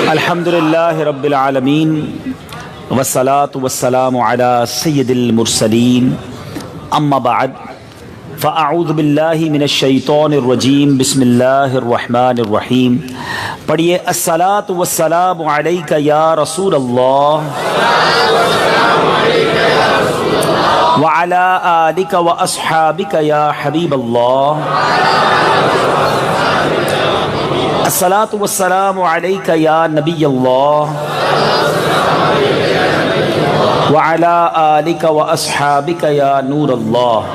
الحمدللہ رب العالمین والصلاة والسلام علی سید المرسلین اما بعد فاعوذ باللہ من الشیطان الرجیم بسم اللہ الرحمن الرحیم. پڑھیے الصلاة والسلام علیک یا رسول اللہ وعلی آلک واصحابک یا حبیب اللہ. الصلاة والسلام علیک یا نبی اللہ وعلی آلک واصحابک یا نور اللہ.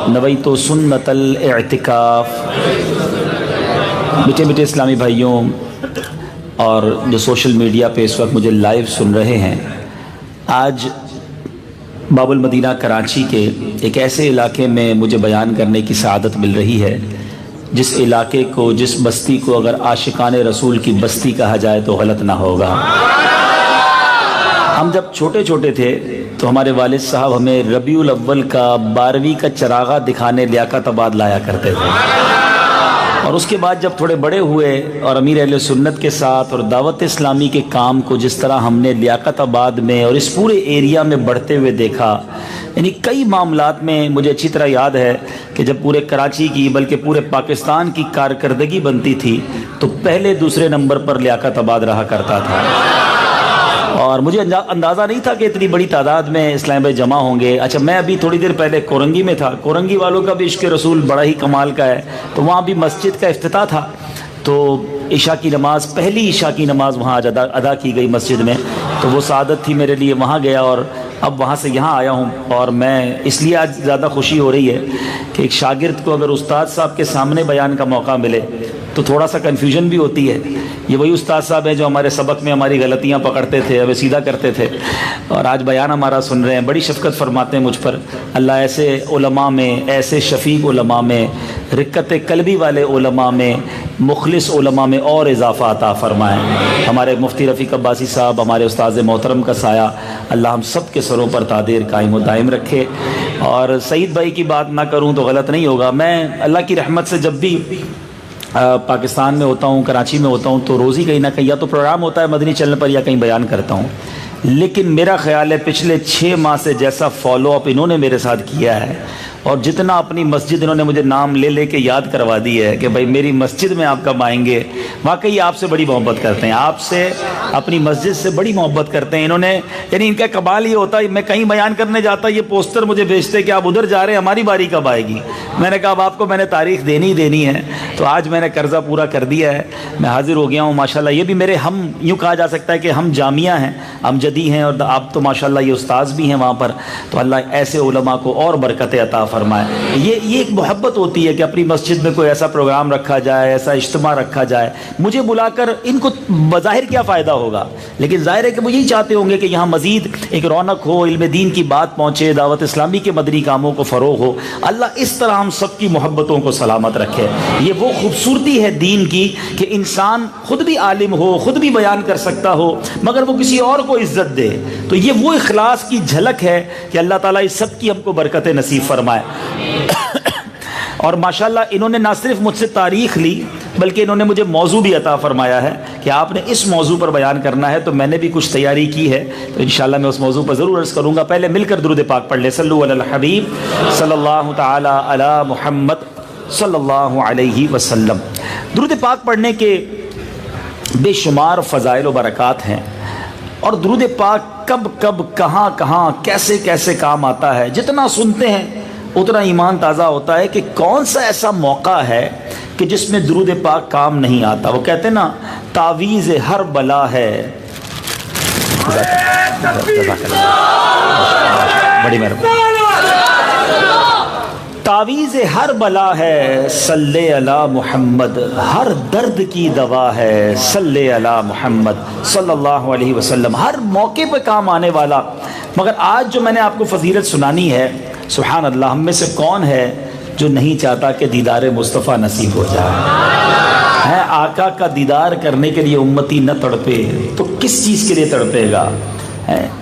نویت سنت الاعتکاف. میٹھے میٹھے اسلامی بھائیوں اور جو سوشل میڈیا پہ اس وقت مجھے لائیو سن رہے ہیں، آج باب المدینہ کراچی کے ایک ایسے علاقے میں مجھے بیان کرنے کی سعادت مل رہی ہے جس علاقے کو، جس بستی کو اگر عاشقان رسول کی بستی کہا جائے تو غلط نہ ہوگا. ہم جب چھوٹے چھوٹے تھے تو ہمارے والد صاحب ہمیں ربیع الاول کا 12ویں کا چراغا دکھانے لیاقت آباد لایا کرتے تھے، اور اس کے بعد جب تھوڑے بڑے ہوئے اور امیر اہل سنت کے ساتھ اور دعوت اسلامی کے کام کو جس طرح ہم نے لیاقت آباد میں اور اس پورے ایریا میں بڑھتے ہوئے دیکھا، یعنی کئی معاملات میں مجھے اچھی طرح یاد ہے کہ جب پورے کراچی کی بلکہ پورے پاکستان کی کارکردگی بنتی تھی تو پہلے دوسرے نمبر پر لیاقت آباد رہا کرتا تھا. اور مجھے اندازہ نہیں تھا کہ اتنی بڑی تعداد میں اسلام بھائی جمع ہوں گے. اچھا، میں ابھی تھوڑی دیر پہلے کورنگی میں تھا. کورنگی والوں کا بھی عشق رسول بڑا ہی کمال کا ہے، تو وہاں بھی مسجد کا افتتاح تھا، تو عشاء کی نماز، پہلی عشاء کی نماز وہاں آج ادا کی گئی مسجد میں. تو وہ سعادت تھی میرے لیے، وہاں گیا اور اب وہاں سے یہاں آیا ہوں. اور میں اس لیے آج زیادہ خوشی ہو رہی ہے کہ ایک شاگرد کو اگر استاد صاحب کے سامنے بیان کا موقع ملے تو تھوڑا سا کنفیوژن بھی ہوتی ہے. یہ وہی استاد صاحب ہیں جو ہمارے سبق میں ہماری غلطیاں پکڑتے تھے، ہمیں سیدھا کرتے تھے، اور آج بیان ہمارا سن رہے ہیں. بڑی شفقت فرماتے ہیں مجھ پر. اللہ ایسے علماء میں، ایسے شفیق علماء میں، رقت قلبی والے علماء میں، مخلص علماء میں اور اضافہ عطا فرمائیں. ہمارے مفتی رفیق عباسی صاحب، ہمارے استاذ محترم کا سایہ اللہ ہم سب کے سروں پر تادیر قائم و دائم رکھے. اور سعید بھائی کی بات نہ کروں تو غلط نہیں ہوگا. میں اللہ کی رحمت سے جب بھی پاکستان میں ہوتا ہوں، کراچی میں ہوتا ہوں، تو روزی کہیں نہ کہیں یا تو پروگرام ہوتا ہے مدنی چینل پر یا کہیں بیان کرتا ہوں. لیکن میرا خیال ہے پچھلے 6 ماہ سے جیسا فالو اپ انہوں نے میرے ساتھ کیا ہے، اور جتنا اپنی مسجد انہوں نے مجھے نام لے لے کے یاد کروا دی ہے کہ بھائی میری مسجد میں آپ کب آئیں گے، واقعی آپ سے بڑی محبت کرتے ہیں، آپ سے، اپنی مسجد سے بڑی محبت کرتے ہیں. انہوں نے، یعنی ان کا کمال یہ ہوتا ہے، میں کہیں بیان کرنے جاتا یہ پوسٹر مجھے بھیجتے کہ آپ ادھر جا رہے ہیں، ہماری باری کب آئے گی. میں نے کہا اب آپ کو میں نے تاریخ دینی ہے. تو آج میں نے قرضہ پورا کر دیا ہے، میں حاضر ہو گیا ہوں. ماشاءاللہ یہ بھی میرے، ہم یوں کہا جا سکتا ہے کہ ہم جامعہ ہیں، امجدی ہیں، اور آپ تو ماشاءاللہ یہ استاذ بھی ہیں وہاں پر. تو اللہ ایسے علماء کو اور برکت عطا فرمائے. یہ ایک محبت ہوتی ہے کہ اپنی مسجد میں کوئی ایسا پروگرام رکھا جائے، ایسا اجتماع رکھا جائے. مجھے بلا کر ان کو بظاہر کیا فائدہ ہوگا، لیکن ظاہر ہے کہ وہ یہی چاہتے ہوں گے کہ یہاں مزید ایک رونق ہو، علم دین کی بات پہنچے، دعوت اسلامی کے مدنی کاموں کو فروغ ہو. اللہ اس طرح ہم سب کی محبتوں کو سلامت رکھے. یہ وہ خوبصورتی ہے دین کی کہ انسان خود بھی عالم ہو، خود بھی بیان کر سکتا ہو، مگر وہ کسی اور کو عزت دے. تو یہ وہ اخلاص کی جھلک ہے کہ اللہ تعالیٰ اس سب کی ہم کو برکت نصیب فرمائے. اور ماشاءاللہ انہوں نے نہ صرف مجھ سے تاریخ لی بلکہ انہوں نے مجھے موضوع بھی عطا فرمایا ہے کہ آپ نے اس موضوع پر بیان کرنا ہے. تو میں نے بھی کچھ تیاری کی ہے، تو انشاءاللہ میں اس موضوع پر ضرور عرض کروں گا. پہلے مل کر درود پاک پڑھ لیں. صلو علی الحبیب صلی اللہ تعالی علی محمد صلی اللہ علیہ وسلم. درود پاک پڑھنے کے بے شمار فضائل و برکات ہیں، اور درود پاک کب کب، کہاں کہاں، کیسے کیسے کام آتا ہے. جتنا سنتے ہیں اتنا ایمان تازہ ہوتا ہے کہ کون سا ایسا موقع ہے کہ جس میں درود پاک کام نہیں آتا. وہ کہتے ہیں نا، تعویذ ہر بلا ہے. بڑی مہربانی. تعویذ ہر بلا ہے صلی علی محمد، ہر درد کی دوا ہے صلی علی محمد صلی اللہ علیہ وسلم. ہر موقع پہ کام آنے والا. مگر آج جو میں نے آپ کو فضیلت سنانی ہے، سبحان اللہ، ہم میں سے کون ہے جو نہیں چاہتا کہ دیدار مصطفیٰ نصیب ہو جائے؟ ہے آقا کا دیدار کرنے کے لیے امتی نہ تڑپے تو کس چیز کے لیے تڑپے گا؟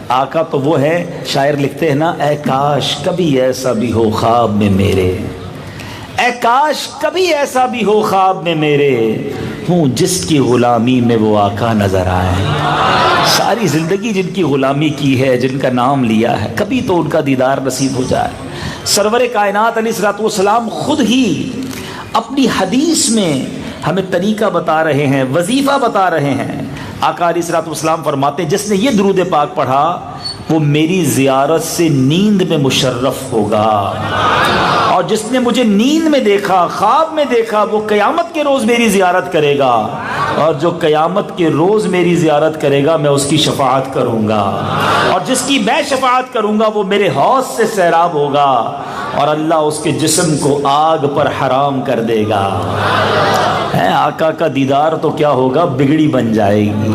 آقا تو وہ ہے، شاعر لکھتے ہیں نا، اے کاش کبھی ایسا بھی ہو خواب میں میرے، اے کاش کبھی ایسا بھی ہو خواب میں میرے، ہوں جس کی غلامی میں وہ آقا نظر آئے. ساری زندگی جن کی غلامی کی ہے، جن کا نام لیا ہے، کبھی تو ان کا دیدار نصیب ہو جائے. سرور کائنات علیہ الصلوۃ والسلام خود ہی اپنی حدیث میں ہمیں طریقہ بتا رہے ہیں، وظیفہ بتا رہے ہیں. آقا علیہ الصلوۃ والسلام فرماتے ہیں جس نے یہ درود پاک پڑھا وہ میری زیارت سے نیند میں مشرف ہوگا، اور جس نے مجھے نیند میں دیکھا، خواب میں دیکھا، وہ قیامت کے روز میری زیارت کرے گا، اور جو قیامت کے روز میری زیارت کرے گا میں اس کی شفاعت کروں گا، اور جس کی میں شفاعت کروں گا وہ میرے حوض سے سیراب ہوگا، اور اللہ اس کے جسم کو آگ پر حرام کر دے گا. آقا کا دیدار تو کیا ہوگا، بگڑی بن جائے گی.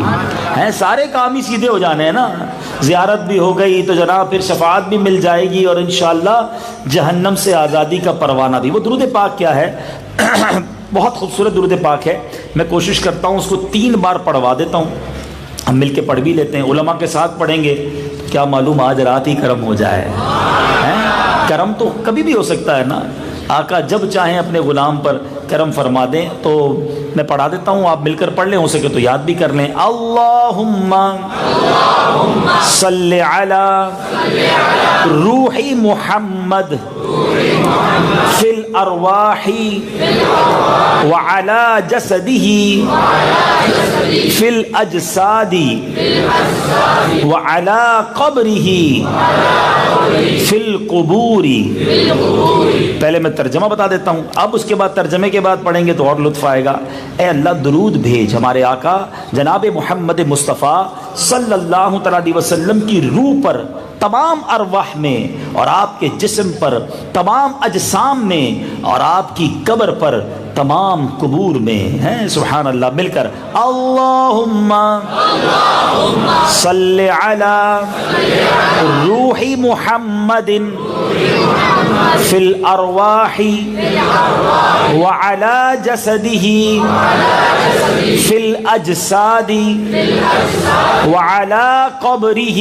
سارے کام ہی سیدھے ہو جانے ہیں نا. زیارت بھی ہو گئی تو جناب پھر شفاعت بھی مل جائے گی، اور انشاءاللہ جہنم سے آزادی کا پروانہ بھی. وہ درود پاک کیا ہے؟ بہت خوبصورت درود پاک ہے. میں کوشش کرتا ہوں اس کو 3 بار پڑھوا دیتا ہوں، ہم مل کے پڑھ بھی لیتے ہیں. علماء کے ساتھ پڑھیں گے کیا معلوم آج رات ہی کرم ہو جائے. کرم تو کبھی بھی ہو سکتا ہے نا. آقا جب چاہیں اپنے غلام پر کرم فرما دیں. تو میں پڑھا دیتا ہوں، آپ مل کر پڑھ لیں، ہو سکے تو یاد بھی کر لیں. اللہم صلی علی روح محمد فی الارواح وعلی جسدہ فی الاجساد وعلی قبرہ فی القبور. پہلے میں ترجمہ بتا دیتا ہوں، اب اس کے بعد ترجمے کے بعد پڑھیں گے تو اور لطف آئے گا. اے اللہ درود بھیج ہمارے آقا جناب محمد مصطفیٰ صلی اللہ علیہ وسلم کی روح پر، تمام ارواح میں، اور آپ کے جسم پر، تمام اجسام میں، اور آپ کی قبر پر، تمام قبور میں. ہیں سبحان اللہ. مل کر اللہم صلی علی روح محمد فی الارواح وعلی جسدہ فی الاجساد وعلی قبرہ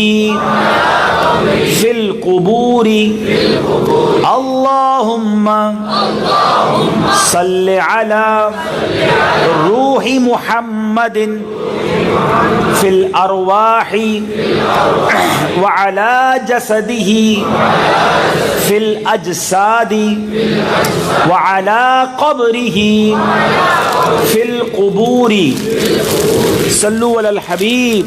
فی القبور. اللہم صلی علی روح محمد فی الارواح وعلی جسدہ فی الاجساد وعلی قبرہ فی القبور. صلو علی الحبیب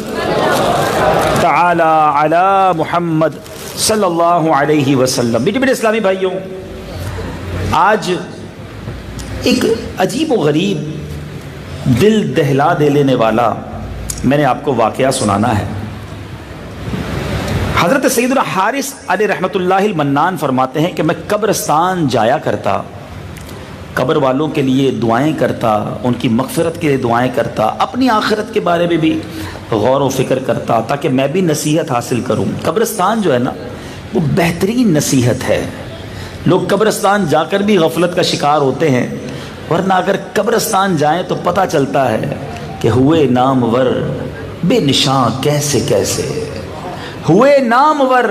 تعالی علی محمد صلی اللہ علیہ وسلم. بیٹے اسلامی بھائیوں، آج ایک عجیب و غریب، دل دہلا دے لینے والا میں نے آپ کو واقعہ سنانا ہے. حضرت سیدنا حارث علیہ رحمۃ اللہ المنان فرماتے ہیں کہ میں قبرستان جایا کرتا، قبر والوں کے لیے دعائیں کرتا، ان کی مغفرت کے لیے دعائیں کرتا، اپنی آخرت کے بارے میں بھی غور و فکر کرتا تاکہ میں بھی نصیحت حاصل کروں. قبرستان جو ہے نا وہ بہترین نصیحت ہے. لوگ قبرستان جا کر بھی غفلت کا شکار ہوتے ہیں، ورنہ اگر قبرستان جائیں تو پتہ چلتا ہے کہ ہوئے نامور بے نشاں کیسے کیسے، ہوئے نامور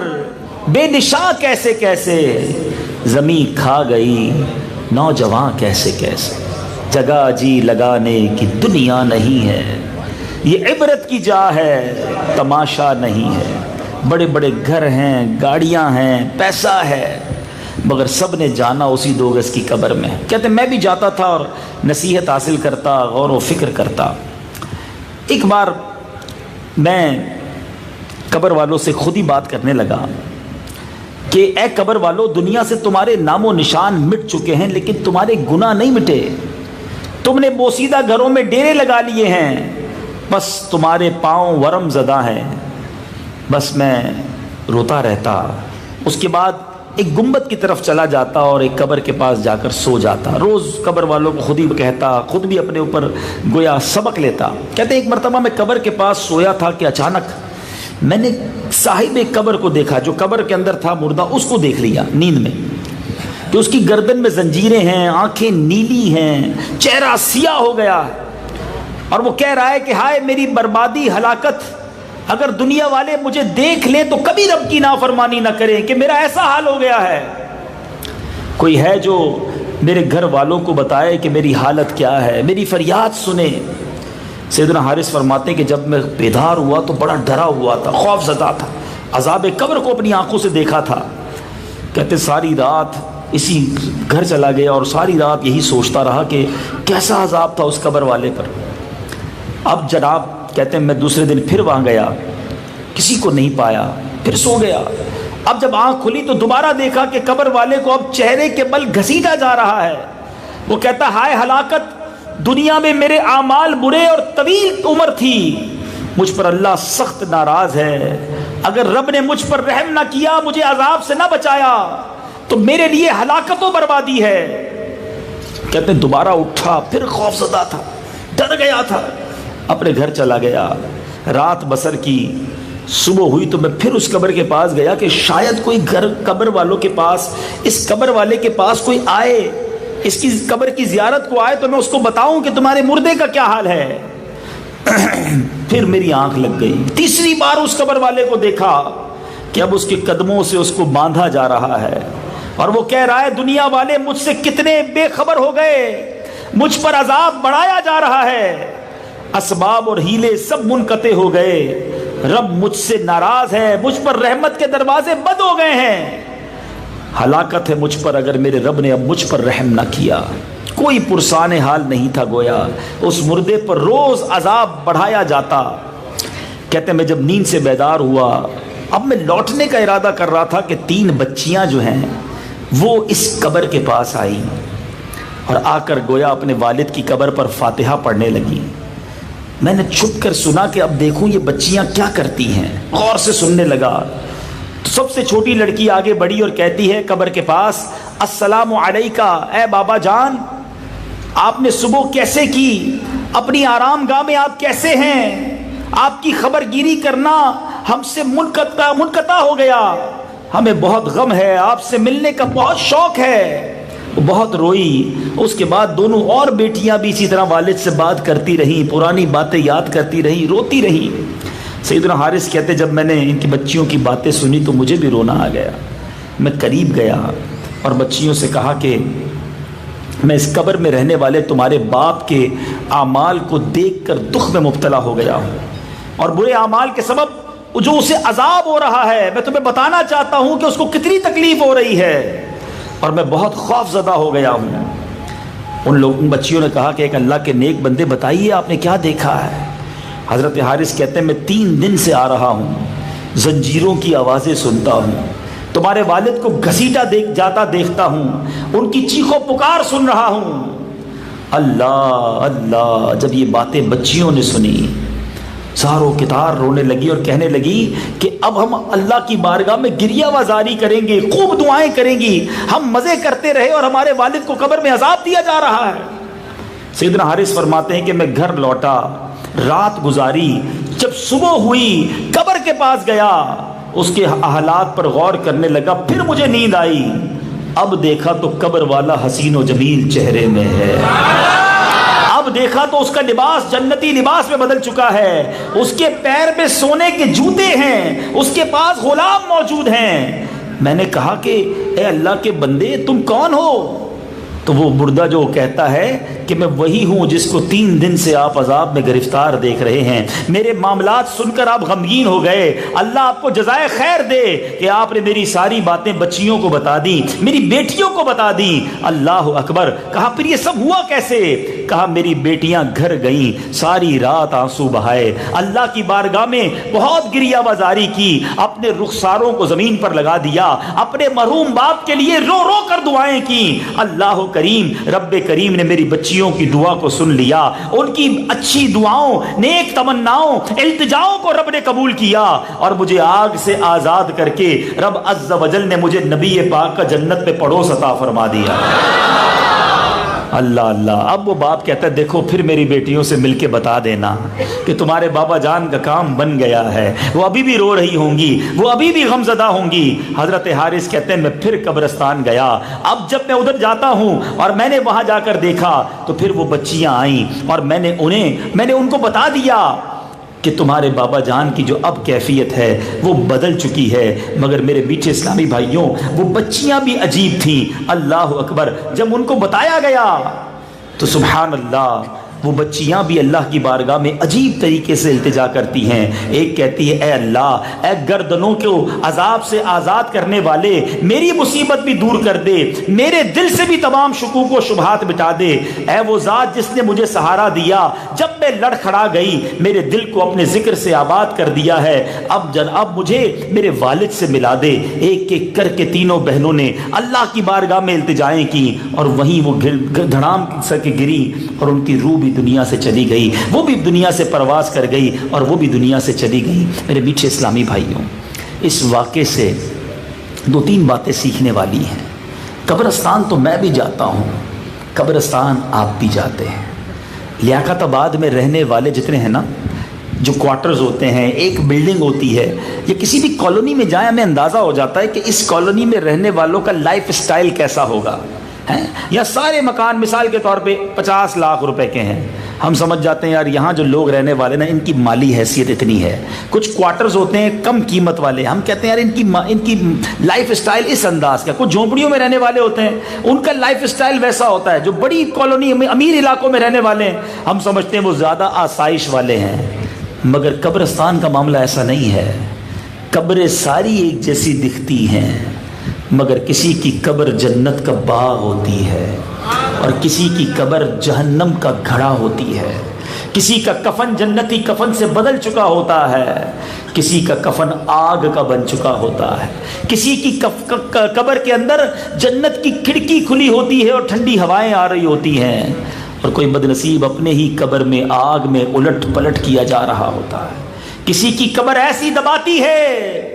بے نشاں کیسے کیسے، زمین کھا گئی نوجوان کیسے کیسے. جگہ جی لگانے کی دنیا نہیں ہے، یہ عبرت کی جا ہے تماشا نہیں ہے. بڑے بڑے گھر ہیں، گاڑیاں ہیں، پیسہ ہے، مگر سب نے جانا اسی 2 گز کی قبر میں. کہتے میں بھی جاتا تھا اور نصیحت حاصل کرتا، غور و فکر کرتا. ایک بار میں قبر والوں سے خود ہی بات کرنے لگا کہ اے قبر والوں، دنیا سے تمہارے نام و نشان مٹ چکے ہیں لیکن تمہارے گناہ نہیں مٹے. تم نے بوسیدہ گھروں میں ڈیرے لگا لیے ہیں، بس تمہارے پاؤں ورم زدہ ہیں. بس میں روتا رہتا. اس کے بعد ایک گنبد کی طرف چلا جاتا اور ایک قبر کے پاس جا کر سو جاتا. روز قبر والوں کو خود ہی کہتا، خود بھی اپنے اوپر گویا سبق لیتا. کہتے ایک مرتبہ میں قبر کے پاس سویا تھا کہ اچانک میں نے صاحب قبر کو دیکھا، جو قبر کے اندر تھا مردہ، اس کو دیکھ لیا نیند میں کہ اس کی گردن میں زنجیریں ہیں، آنکھیں نیلی ہیں، چہرہ سیاہ ہو گیا، اور وہ کہہ رہا ہے کہ ہائے میری بربادی، ہلاکت، اگر دنیا والے مجھے دیکھ لیں تو کبھی رب کی نافرمانی نہ کریں کہ میرا ایسا حال ہو گیا ہے. کوئی ہے جو میرے گھر والوں کو بتائے کہ میری حالت کیا ہے، میری فریاد سنیں۔ سیدنا حارث فرماتے ہیں کہ جب میں بیدار ہوا تو بڑا ڈرا ہوا تھا، خوف زدہ تھا، عذاب قبر کو اپنی آنکھوں سے دیکھا تھا۔ کہتے ساری رات اسی گھر چلا گیا اور ساری رات یہی سوچتا رہا کہ کیسا عذاب تھا اس قبر والے پر۔ اب جناب کہتے ہیں میں دوسرے دن پھر وہاں گیا، کسی کو نہیں پایا، پھر سو گیا۔ اب جب آنکھ کھلی تو دوبارہ دیکھا کہ قبر والے کو اب چہرے کے بل گھسیٹا جا رہا ہے۔ وہ کہتا ہائے ہلاکت، دنیا میں میرے اعمال برے اور طویل عمر تھی، مجھ پر اللہ سخت ناراض ہے، اگر رب نے مجھ پر رحم نہ کیا، مجھے عذاب سے نہ بچایا تو میرے لیے ہلاکت و بربادی ہے۔ کہتے ہیں دوبارہ اٹھا، پھر خوف زدہ تھا، ڈر گیا تھا، اپنے گھر چلا گیا، رات بسر کی۔ صبح ہوئی تو میں پھر اس قبر کے پاس گیا کہ شاید کوئی قبر والوں کے پاس، اس قبر والے کے پاس کوئی آئے، اس کی قبر کی زیارت کو آئے تو میں اس کو بتاؤں کہ تمہارے مردے کا کیا حال ہے۔ پھر میری آنکھ لگ گئی، تیسری بار اس قبر والے کو دیکھا کہ اب اس کے قدموں سے اس کو باندھا جا رہا ہے اور وہ کہہ رہا ہے دنیا والے مجھ سے کتنے بے خبر ہو گئے، مجھ پر عذاب بڑھایا جا رہا ہے، اسباب اور ہیلے سب منقطع ہو گئے، رب مجھ سے ناراض ہے، مجھ پر رحمت کے دروازے بند ہو گئے ہیں، ہلاکت ہے مجھ پر اگر میرے رب نے اب مجھ پر رحم نہ کیا۔ کوئی پرسان حال نہیں تھا، گویا اس مردے پر روز عذاب بڑھایا جاتا۔ کہتے میں جب نیند سے بیدار ہوا، اب میں لوٹنے کا ارادہ کر رہا تھا کہ 3 بچیاں جو ہیں وہ اس قبر کے پاس آئیں اور آ کر گویا اپنے والد کی قبر پر فاتحہ پڑھنے لگی۔ میں نے چھپ کر سنا کہ اب دیکھوں یہ بچیاں کیا کرتی ہیں، غور سے سننے لگا۔ تو سب سے چھوٹی لڑکی آگے بڑھی اور کہتی ہے قبر کے پاس، السلام علیکہ، اے بابا جان آپ نے صبح کیسے کی، اپنی آرام گاہ میں آپ کیسے ہیں، آپ کی خبر گیری کرنا ہم سے منقطع ہو گیا، ہمیں بہت غم ہے، آپ سے ملنے کا بہت شوق ہے۔ وہ بہت روئی۔ اس کے بعد دونوں اور بیٹیاں بھی اسی طرح والد سے بات کرتی رہیں، پرانی باتیں یاد کرتی رہیں، روتی رہیں۔ سیدنا حارث کہتے جب میں نے ان کی بچیوں کی باتیں سنی تو مجھے بھی رونا آ گیا۔ میں قریب گیا اور بچیوں سے کہا کہ میں اس قبر میں رہنے والے تمہارے باپ کے اعمال کو دیکھ کر دکھ میں مبتلا ہو گیا ہوں، اور برے اعمال کے سبب جو اسے عذاب ہو رہا ہے میں تمہیں بتانا چاہتا ہوں کہ اس کو کتنی تکلیف ہو رہی ہے، اور میں بہت خوف زدہ ہو گیا ہوں۔ ان بچیوں نے کہا کہ ایک اللہ کے نیک بندے بتائیے آپ نے کیا دیکھا ہے۔ حضرت حارث کہتے ہیں میں 3 دن سے آ رہا ہوں، زنجیروں کی آوازیں سنتا ہوں، تمہارے والد کو گھسیٹا جاتا دیکھتا ہوں، ان کی چیخو پکار سن رہا ہوں۔ اللہ اللہ، جب یہ باتیں بچیوں نے سنی زاروں کتار رونے لگی اور کہنے لگی کہ اب ہم اللہ کی بارگاہ میں گریہ وزاری کریں گے، خوب دعائیں کریں گی، ہم مزے کرتے رہے اور ہمارے والد کو قبر میں عذاب دیا جا رہا ہے۔ سیدنا حارث فرماتے ہیں کہ میں گھر لوٹا، رات گزاری، جب صبح ہوئی قبر کے پاس گیا، اس کے حالات پر غور کرنے لگا، پھر مجھے نیند آئی، اب دیکھا تو قبر والا حسین و جمیل چہرے میں ہے، اب دیکھا تو اس کا لباس جنتی لباس میں بدل چکا ہے، اس کے پیر میں سونے کے جوتے ہیں، اس کے پاس غلام موجود ہیں۔ میں نے کہا کہ اے اللہ کے بندے تم کون ہو؟ تو وہ مردہ جو کہتا ہے کہ میں وہی ہوں جس کو 3 دن سے آپ عذاب میں گرفتار دیکھ رہے ہیں، میرے معاملات سن کر آپ غمگین ہو گئے، اللہ آپ کو جزائے خیر دے کہ آپ نے میری ساری باتیں بچیوں کو بتا دی، میری بیٹیوں کو بتا دی۔ اللہ اکبر۔ کہا پھر یہ سب ہوا کیسے؟ کہا میری بیٹیاں گھر گئیں، ساری رات آنسو بہائے، اللہ کی بارگاہ میں بہت گریہ وزاری کی، اپنے رخساروں کو زمین پر لگا دیا، اپنے مرحوم باپ کے لیے رو رو کر دعائیں کی۔ اللہ کریم، رب کریم نے میری بچیوں کی دعا کو سن لیا، ان کی اچھی دعاؤں، نیک تمناؤں، التجاؤں کو رب نے قبول کیا، اور مجھے آگ سے آزاد کر کے رب عز و جل نے مجھے نبی پاک کا جنت میں پڑوس عطا فرما دیا۔ اللہ اللہ۔ اب وہ باپ کہتا ہے دیکھو پھر میری بیٹیوں سے مل کے بتا دینا کہ تمہارے بابا جان کا کام بن گیا ہے، وہ ابھی بھی رو رہی ہوں گی، وہ ابھی بھی غمزدہ ہوں گی۔ حضرت حارث کہتے ہیں میں پھر قبرستان گیا، اب جب میں ادھر جاتا ہوں اور میں نے وہاں جا کر دیکھا تو پھر وہ بچیاں آئیں اور میں نے ان کو بتا دیا کہ تمہارے بابا جان کی جو اب کیفیت ہے وہ بدل چکی ہے، مگر میرے میٹھے اسلامی بھائیوں وہ بچیاں بھی عجیب تھیں۔ اللہ اکبر، جب ان کو بتایا گیا تو سبحان اللہ وہ بچیاں بھی اللہ کی بارگاہ میں عجیب طریقے سے التجا کرتی ہیں۔ ایک کہتی ہے اے اللہ، اے گردنوں کو عذاب سے آزاد کرنے والے، میری مصیبت بھی دور کر دے، میرے دل سے بھی تمام شکوک و شبہات مٹا دے، اے وہ ذات جس نے مجھے سہارا دیا جب میں لڑ کھڑا گئی، میرے دل کو اپنے ذکر سے آباد کر دیا ہے، اب مجھے میرے والد سے ملا دے۔ ایک ایک کر کے تینوں بہنوں نے اللہ کی بارگاہ میں التجائیں کی، اور وہیں وہ دھڑام سر کے گری اور ان کی روح بھی دنیا سے چلی گئی، وہ بھی دنیا سے پرواز کر گئی اور وہ بھی دنیا سے چلی گئی۔ میرے میٹھے اسلامی بھائیوں، اس واقعے سے دو تین باتیں سیکھنے والی ہیں۔ قبرستان تو میں بھی جاتا ہوں، قبرستان آپ بھی جاتے ہیں۔ لیاقت آباد میں رہنے والے جتنے ہیں نا، جو کوارٹرز ہوتے ہیں، ایک بلڈنگ ہوتی ہے، یا کسی بھی کالونی میں جائیں ہمیں اندازہ ہو جاتا ہے کہ اس کالونی میں رہنے والوں کا لائف سٹائل کیسا ہوگا۔ یا سارے مکان مثال کے طور پہ 50 لاکھ روپے کے ہیں، ہم سمجھ جاتے ہیں یار یہاں جو لوگ رہنے والے نا ان کی مالی حیثیت اتنی ہے۔ کچھ کوارٹرز ہوتے ہیں کم قیمت والے، ہم کہتے ہیں یار ان کی لائف سٹائل اس انداز کا۔ کچھ جھونپڑیوں میں رہنے والے ہوتے ہیں، ان کا لائف سٹائل ویسا ہوتا ہے۔ جو بڑی کالونی میں امیر علاقوں میں رہنے والے ہیں، ہم سمجھتے ہیں وہ زیادہ آسائش والے ہیں، مگر قبرستان کا معاملہ ایسا نہیں ہے۔ قبریں ساری ایک جیسی دکھتی ہیں، مگر کسی کی قبر جنت کا باغ ہوتی ہے اور کسی کی قبر جہنم کا گھڑا ہوتی ہے۔ کسی کا کفن جنتی کفن سے بدل چکا ہوتا ہے، کسی کا کفن آگ کا بن چکا ہوتا ہے۔ کسی کی قبر کے اندر جنت کی کھڑکی کھلی ہوتی ہے اور ٹھنڈی ہوائیں آ رہی ہوتی ہیں، اور کوئی بدنصیب اپنے ہی قبر میں آگ میں الٹ پلٹ کیا جا رہا ہوتا ہے۔ کسی کی قبر ایسی دباتی ہے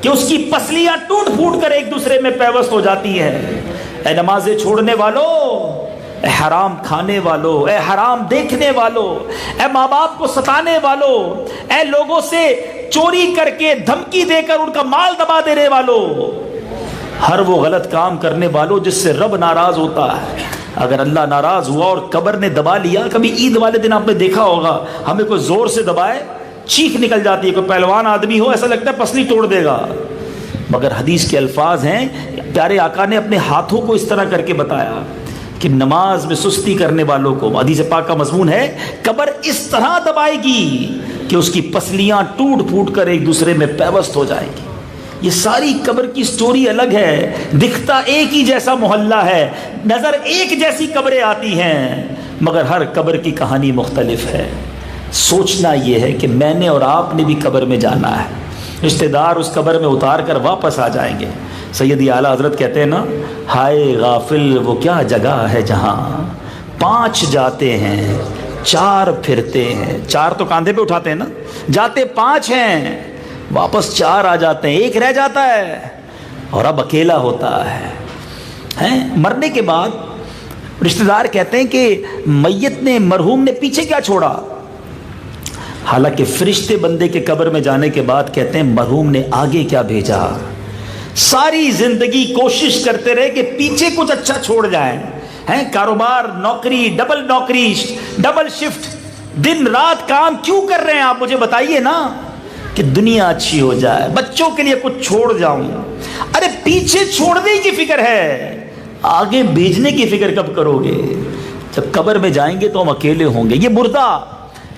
کہ اس کی پسلیاں ٹوٹ پھوٹ کر ایک دوسرے میں پیوست ہو جاتی ہے۔ اے نمازیں چھوڑنے والوں، اے حرام کھانے والوں، اے حرام دیکھنے والوں، اے ماں باپ کو ستانے والوں، اے لوگوں سے چوری کر کے دھمکی دے کر ان کا مال دبا دینے والوں، ہر وہ غلط کام کرنے والوں جس سے رب ناراض ہوتا ہے۔ اگر اللہ ناراض ہوا اور قبر نے دبا لیا، کبھی عید والے دن آپ نے دیکھا ہوگا ہمیں کوئی زور سے دبائے چیخ نکل جاتی ہے، کوئی پہلوان آدمی ہو ایسا لگتا ہے پسلی توڑ دے گا، مگر حدیث کے الفاظ ہیں، پیارے آقا نے اپنے ہاتھوں کو اس طرح کر کے بتایا کہ نماز میں سستی کرنے والوں کو، حدیث پاک کا مضمون ہے، قبر اس طرح دبائے گی کہ اس کی پسلیاں ٹوٹ پھوٹ کر ایک دوسرے میں پیوست ہو جائیں گی۔ یہ ساری قبر کی سٹوری الگ ہے، دکھتا ایک ہی جیسا محلہ ہے، نظر ایک جیسی قبریں آتی ہیں، مگر ہر قبر کی کہانی مختلف ہے۔ سوچنا یہ ہے کہ میں نے اور آپ نے بھی قبر میں جانا ہے، رشتہ دار اس قبر میں اتار کر واپس آ جائیں گے۔ سیدی اعلیٰ حضرت کہتے ہیں نا، ہائے غافل وہ کیا جگہ ہے جہاں 5 جاتے ہیں 4 پھرتے ہیں۔ 4 تو کاندھے پہ اٹھاتے ہیں نا، جاتے 5 ہیں، واپس 4 آ جاتے ہیں، 1 رہ جاتا ہے اور اب اکیلا ہوتا ہے۔ مرنے کے بعد رشتہ دار کہتے ہیں کہ میت نے، مرحوم نے پیچھے کیا چھوڑا، حالانکہ فرشتے بندے کے قبر میں جانے کے بعد کہتے ہیں مرحوم نے آگے کیا بھیجا۔ ساری زندگی کوشش کرتے رہے کہ پیچھے کچھ اچھا چھوڑ جائیں، کاروبار، نوکری، ڈبل شفٹ، دن رات کام کیوں کر رہے ہیں آپ، مجھے بتائیے نا، کہ دنیا اچھی ہو جائے، بچوں کے لیے کچھ چھوڑ جاؤں۔ ارے پیچھے چھوڑنے کی فکر ہے، آگے بھیجنے کی فکر کب کرو گے؟ جب قبر میں جائیں گے تو ہم اکیلے ہوں گے۔ یہ مردہ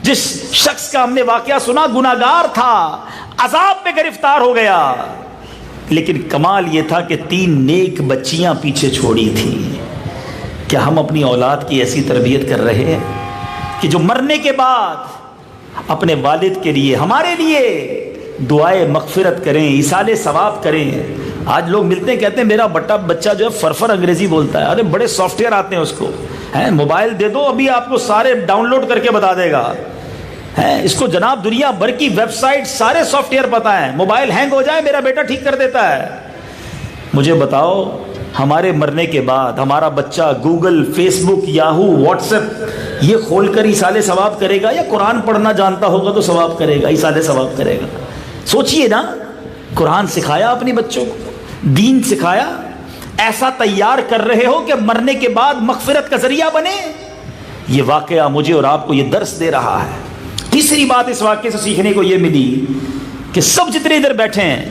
جس شخص کا ہم نے واقعہ سنا، گناہگار تھا، عذاب میں گرفتار ہو گیا، لیکن کمال یہ تھا کہ 3 نیک بچیاں پیچھے چھوڑی تھی۔ کیا ہم اپنی اولاد کی ایسی تربیت کر رہے ہیں کہ جو مرنے کے بعد اپنے والد کے لیے، ہمارے لیے دعائے مغفرت کریں، ایصال ثواب کریں؟ آج لوگ ملتے ہیں کہتے ہیں میرا بچہ جو ہے فرفر انگریزی بولتا ہے۔ ارے بڑے سافٹ ویئر آتے ہیں اس کو، موبائل دے دو ابھی آپ کو سارے ڈاؤن لوڈ کر کے بتا دے گا۔ اس کو جناب دنیا بھر کی ویب سائٹ سارے سافٹ ویئر پتہ ہے، موبائل ہینگ ہو جائے میرا بیٹا ٹھیک کر دیتا ہے۔ مجھے بتاؤ ہمارے مرنے کے بعد ہمارا بچہ گوگل، فیس بک، یاہو، واٹس ایپ یہ کھول کر ایصال ثواب کرے گا، یا قرآن پڑھنا جانتا ہوگا تو ثواب کرے گا، ایصال ثواب کرے گا؟ سوچئے نا، قرآن سکھایا اپنے بچوں کو، دین سکھایا، ایسا تیار کر رہے ہو کہ مرنے کے بعد مغفرت کا ذریعہ بنے۔ یہ واقعہ مجھے اور آپ کو یہ درس دے رہا ہے۔ تیسری بات اس واقعے سے سیکھنے کو یہ ملی کہ سب جتنے ادھر بیٹھے ہیں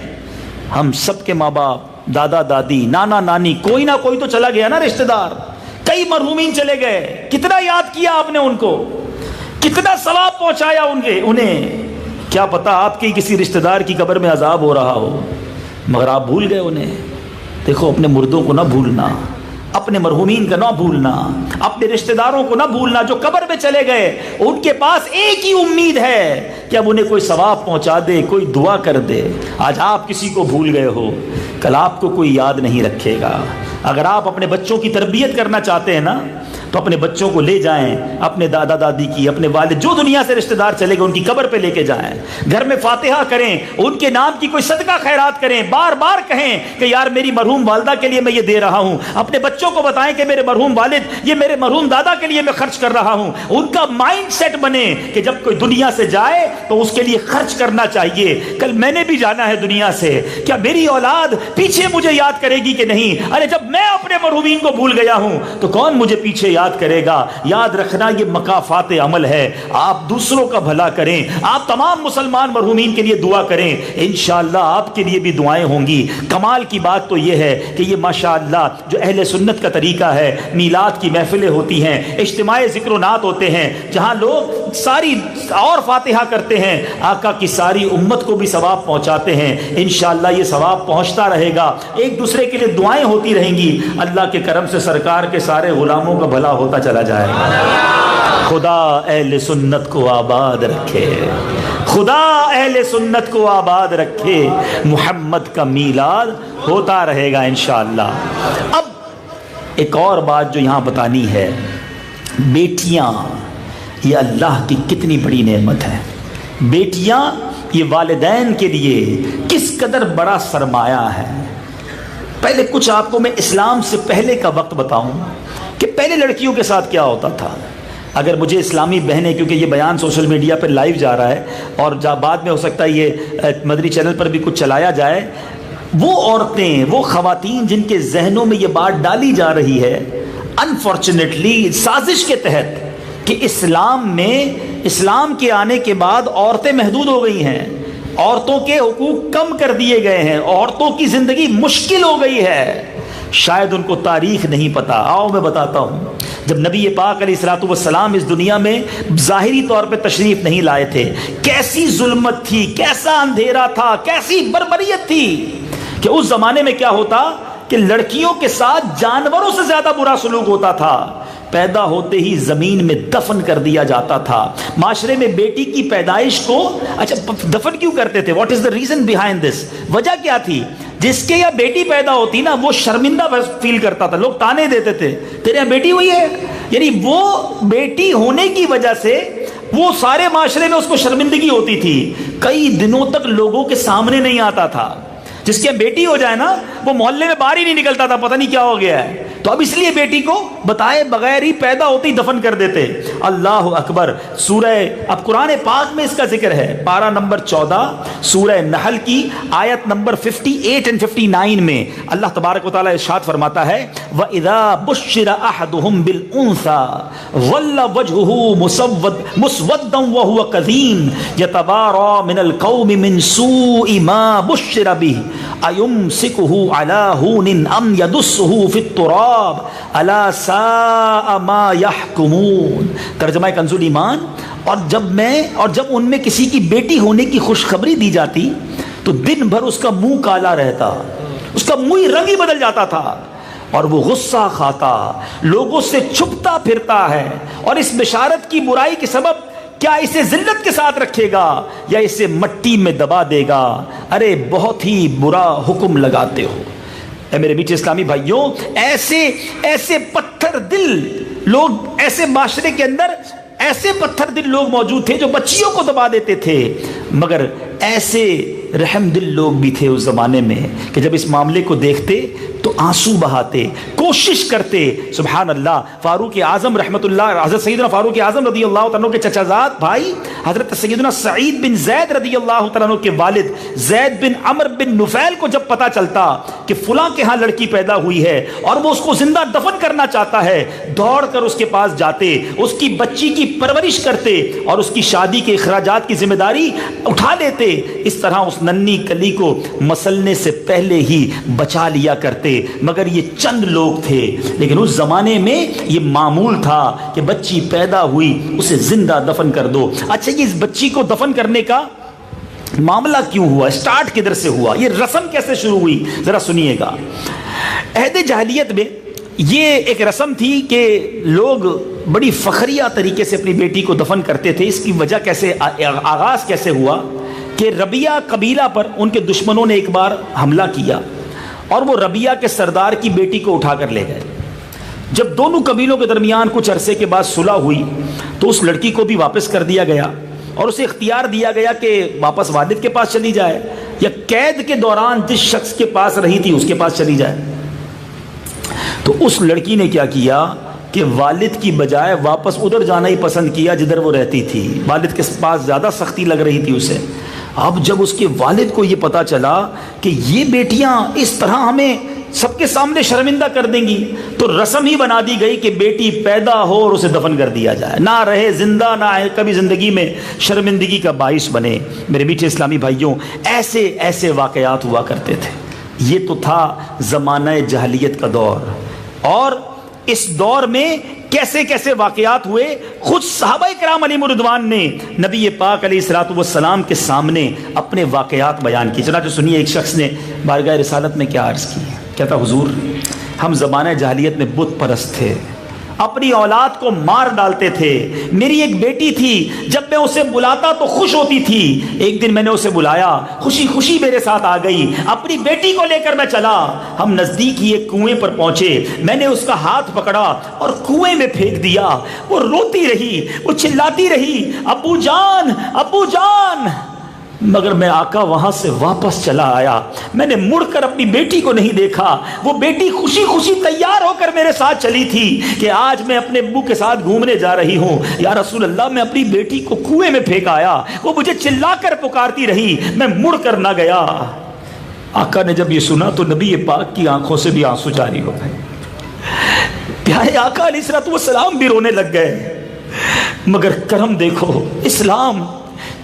ہم سب کے ماں باپ، دادا دادی، نانا نانی، کوئی نہ کوئی تو چلا گیا نا رشتہ دار. کئی مرحومین چلے گئے، کتنا یاد کیا آپ نے ان کو، کتنا ثواب پہنچایا انہیں. کیا پتا آپ کے کسی رشتہ دار کی قبر میں عذاب ہو رہا ہو مگر آپ بھول گئے انہیں. دیکھو اپنے مردوں کو نہ بھولنا، اپنے مرحومین کا نہ بھولنا، اپنے رشتہ داروں کو نہ بھولنا جو قبر میں چلے گئے. ان کے پاس ایک ہی امید ہے کہ اب انہیں کوئی ثواب پہنچا دے، کوئی دعا کر دے. آج آپ کسی کو بھول گئے ہو، کل آپ کو کوئی یاد نہیں رکھے گا. اگر آپ اپنے بچوں کی تربیت کرنا چاہتے ہیں نا تو اپنے بچوں کو لے جائیں، اپنے دادا دادی کی، اپنے والد جو دنیا سے رشتہ دار چلے گئے ان کی قبر پہ لے کے جائیں. گھر میں فاتحہ کریں، ان کے نام کی کوئی صدقہ خیرات کریں، بار بار کہیں کہ یار میری مرحوم والدہ کے لیے میں یہ دے رہا ہوں. اپنے بچوں کو بتائیں کہ میرے مرحوم والد یہ میرے مرحوم دادا کے لیے میں خرچ کر رہا ہوں. ان کا مائنڈ سیٹ بنے کہ جب کوئی دنیا سے جائے تو اس کے لیے خرچ کرنا چاہیے. کل میں نے بھی جانا ہے دنیا سے، کیا میری اولاد پیچھے مجھے یاد کرے گی کہ نہیں؟ ارے جب میں اپنے مرحومین کو بھول گیا ہوں تو کون مجھے پیچھے یاد کرے گا؟ یاد رکھنا یہ مکافات عمل ہے. آپ دوسروں کا بھلا کریں، آپ تمام مسلمان مرحومین کے لیے دعا کریں، انشاءاللہ آپ کے لیے بھی دعائیں ہوں گی. کمال کی بات تو یہ ہے کہ یہ ماشاءاللہ جو اہل سنت کا طریقہ ہے، میلاد کی محفلیں ہوتی ہیں، اجتماع ذکر و نعت ہوتے ہیں جہاں لوگ ساری اور فاتحہ کرتے ہیں، آقا کی ساری امت کو بھی ثواب پہنچاتے ہیں. انشاءاللہ یہ ثواب پہنچتا رہے گا، ایک دوسرے کے لیے دعائیں ہوتی رہیں گی. اللہ کے کرم سے سرکار کے سارے غلاموں کا بھلا ہوتا چلا جائے گا. خدا اہل سنت کو آباد رکھے، خدا اہل سنت کو آباد رکھے. محمد کا میلاد ہوتا رہے گا انشاءاللہ. اب ایک اور بات جو یہاں بتانی ہے، بیٹیاں یہ اللہ کی کتنی بڑی نعمت ہے. بیٹیاں یہ والدین کے لیے کس قدر بڑا سرمایہ ہے. پہلے کچھ آپ کو میں اسلام سے پہلے کا وقت بتاؤں کہ پہلے لڑکیوں کے ساتھ کیا ہوتا تھا. اگر مجھے اسلامی بہنیں، کیونکہ یہ بیان سوشل میڈیا پر لائیو جا رہا ہے اور بعد میں ہو سکتا ہے یہ مدنی چینل پر بھی کچھ چلایا جائے، وہ عورتیں، وہ خواتین جن کے ذہنوں میں یہ بات ڈالی جا رہی ہے انفارچونیٹلی سازش کے تحت کہ اسلام میں، اسلام کے آنے کے بعد عورتیں محدود ہو گئی ہیں، عورتوں کے حقوق کم کر دیے گئے ہیں، عورتوں کی زندگی مشکل ہو گئی ہے. شاید ان کو تاریخ نہیں پتا. آؤ میں بتاتا ہوں. جب نبی پاک علیہ الصلوۃ والسلام اس دنیا میں ظاہری طور پہ تشریف نہیں لائے تھے، کیسی ظلمت تھی، کیسا اندھیرا تھا، کیسی بربریت تھی کہ اس زمانے میں کیا ہوتا کہ لڑکیوں کے ساتھ جانوروں سے زیادہ برا سلوک ہوتا تھا. پیدا ہوتے ہی زمین میں دفن کر دیا جاتا تھا. معاشرے میں بیٹی کی پیدائش کو اچھا دفن کیوں کرتے تھے؟ What is the reason behind this? وجہ کیا تھی؟ جس کے یہاں بیٹی پیدا ہوتی نا وہ شرمندہ فیل کرتا تھا، لوگ تانے دیتے تھے تیرے یہاں بیٹی ہوئی ہے. یعنی وہ بیٹی ہونے کی وجہ سے وہ سارے معاشرے میں اس کو شرمندگی ہوتی تھی. کئی دنوں تک لوگوں کے سامنے نہیں آتا تھا. جس کی بیٹی ہو جائے نا وہ محلے میں باہر ہی نہیں نکلتا تھا، پتہ نہیں کیا ہو گیا ہے. تو اب اس لیے بیٹی کو بتائے بغیر ہی پیدا ہوتے ہی دفن کر دیتے. اللہ اکبر. سورہ اب قرآن پاک میں اس کا ذکر ہے، پارہ نمبر 14 سورہ نحل کی آیت نمبر 58 and 59 میں اللہ تبارک و تعالیٰ ارشاد فرماتا ہے وَإِذَا بُشِّرَ أَحَدُهُمْ بِالْأُنثَى ظَلَّ وَجْهُهُ مُسْوَدًّا وَهُوَ كَظِيمٌ يَتَوَارَى مِنَ الْقَوْمِ مِنْ سُوءِ مَا بُشِّرَ بِهِ أَيُمْسِكُهُ عَلَى هُونٍ أَمْ يَدُسُّهُ فِي التُّرَابِ الا ساء ما يحكمون. ترجمہ کنزُ ایمان. اور جب ان میں کسی کی بیٹی ہونے کی خوشخبری دی جاتی تو دن بھر اس کا منہ کالا رہتا، اس کا منہ رنگ ہی بدل جاتا تھا اور وہ غصہ کھاتا، لوگوں سے چھپتا پھرتا ہے. اور اس بشارت کی برائی کے سبب کیا اسے ذلت کے ساتھ رکھے گا یا اسے مٹی میں دبا دے گا؟ ارے بہت ہی برا حکم لگاتے ہو. اے میرے میٹھے اسلامی بھائیوں، ایسے پتھر دل لوگ، ایسے معاشرے کے اندر ایسے پتھر دل لوگ موجود تھے جو بچیوں کو دبا دیتے تھے. مگر ایسے رحم دل لوگ بھی تھے اس زمانے میں کہ جب اس معاملے کو دیکھتے تو آنسو بہاتے, کوشش کرتے. سبحان اللہ, فاروق اعظم رحمت اللہ, حضرت سیدنا فاروق اعظم رضی اللہ تعالیٰ عنہ کے چچا زاد بھائی حضرت سیدنا سعید بن زید رضی اللہ تعالیٰ عنہ کے والد زید بن عمر بن نفیل کو جب پتا چلتا کہ فلاں کے ہاں لڑکی پیدا ہوئی ہے اور وہ اس کو زندہ دفن کرنا چاہتا ہے, دوڑ کر اس کے پاس جاتے, اس کی بچی کی پرورش کرتے اور اس کی شادی کے اخراجات کی ذمہ داری اٹھا لیتے. اس طرح اس ننھی کلی کو مسلنے سے پہلے ہی بچا لیا کرتے. مگر یہ چند لوگ تھے, لیکن اس زمانے میں یہ معمول تھا کہ بچی پیدا ہوئی اسے زندہ دفن کر دو. اچھا, یہ اس بچی کو دفن کرنے کا معاملہ کیوں ہوا, اسٹارٹ کدھر سے ہوا, یہ رسم کیسے شروع ہوئی, ذرا سنیے گا. عہد جاہلیت میں یہ ایک رسم تھی کہ لوگ بڑی فخریہ طریقے سے اپنی بیٹی کو دفن کرتے تھے. اس کی وجہ کیسے, آغاز کیسے ہوا کہ ربیہ قبیلہ پر ان کے دشمنوں نے ایک بار حملہ کیا اور وہ ربیہ کے سردار کی بیٹی کو اٹھا کر لے گئے. جب دونوں قبیلوں کے درمیان کچھ عرصے کے بعد صلح ہوئی تو اس لڑکی کو بھی واپس کر دیا گیا اور اسے اختیار دیا گیا کہ واپس والد کے پاس چلی جائے یا قید کے دوران جس شخص کے پاس رہی تھی اس کے پاس چلی جائے. تو اس لڑکی نے کیا کیا کہ والد کی بجائے واپس ادھر جانا ہی پسند کیا جدھر وہ رہتی تھی. والد کے پاس زیادہ سختی لگ رہی تھی اسے. اب جب اس کے والد کو یہ پتا چلا کہ یہ بیٹیاں اس طرح ہمیں سب کے سامنے شرمندہ کر دیں گی, تو رسم ہی بنا دی گئی کہ بیٹی پیدا ہو اور اسے دفن کر دیا جائے, نہ رہے زندہ, نہ کبھی زندگی میں شرمندگی کا باعث بنے. میرے میٹھے اسلامی بھائیوں, ایسے ایسے واقعات ہوا کرتے تھے. یہ تو تھا زمانہ جاہلیت کا دور, اور اس دور میں کیسے کیسے واقعات ہوئے. خود صحابہ کرام علیہم رضوان نے نبی پاک علیہ الصلوۃ والسلام کے سامنے اپنے واقعات بیان کی. چنانچہ سنیے, ایک شخص نے بارگاہ رسالت میں کیا عرض کی, کہتا حضور ہم زمانہ جاہلیت میں بت پرست تھے, اپنی اولاد کو مار ڈالتے تھے. میری ایک بیٹی تھی, جب میں اسے بلاتا تو خوش ہوتی تھی. ایک دن میں نے اسے بلایا, خوشی خوشی میرے ساتھ آ گئی, اپنی بیٹی کو لے کر میں چلا. ہم نزدیک ہی ایک کنویں پر پہنچے, میں نے اس کا ہاتھ پکڑا اور کنویں میں پھینک دیا. وہ روتی رہی, وہ چلاتی رہی, ابو جان ابو جان. مگر میں آقا وہاں سے واپس چلا آیا, میں نے مڑ کر اپنی بیٹی کو نہیں دیکھا. وہ بیٹی خوشی خوشی تیار ہو کر میرے ساتھ چلی تھی کہ آج میں اپنے ابو کے ساتھ گھومنے جا رہی ہوں. یا رسول اللہ, میں اپنی بیٹی کو کنویں میں پھینک آیا, وہ مجھے چلا کر پکارتی رہی, میں مڑ کر نہ گیا. آقا نے جب یہ سنا تو نبی پاک کی آنکھوں سے بھی آنسو جاری ہو گئے. پیارے آقا علیہ الصلوۃ والسلام بھی رونے لگ گئے. مگر کرم دیکھو, اسلام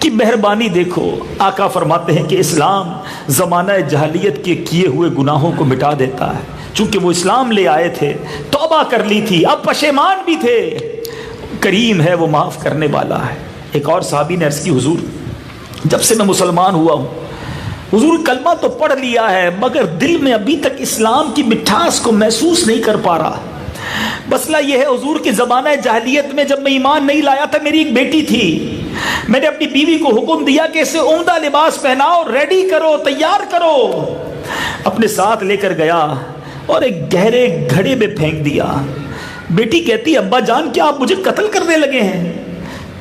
کی مہربانی دیکھو. آقا فرماتے ہیں کہ اسلام زمانہ جاہلیت کے کیے ہوئے گناہوں کو مٹا دیتا ہے. چونکہ وہ اسلام لے آئے تھے, توبہ کر لی تھی, اب پشیمان بھی تھے. کریم ہے, وہ معاف کرنے والا ہے. ایک اور صحابی نے عرض کی, حضور جب سے میں مسلمان ہوا ہوں, حضور کلمہ تو پڑھ لیا ہے مگر دل میں ابھی تک اسلام کی مٹھاس کو محسوس نہیں کر پا رہا. مسئلہ یہ ہے حضور کہ زمانہ جاہلیت میں جب میں ایمان نہیں لایا تھا, میری ایک بیٹی تھی. میں نے اپنی بیوی کو حکم دیا کہ اسے عمدہ لباس پہناؤ, ریڈی کرو, تیار کرو. اپنے ساتھ لے کر گیا اور ایک گہرے گھڑے میں پھینک دیا. بیٹی کہتی, ابا جان کیا آپ مجھے قتل کرنے لگے ہیں؟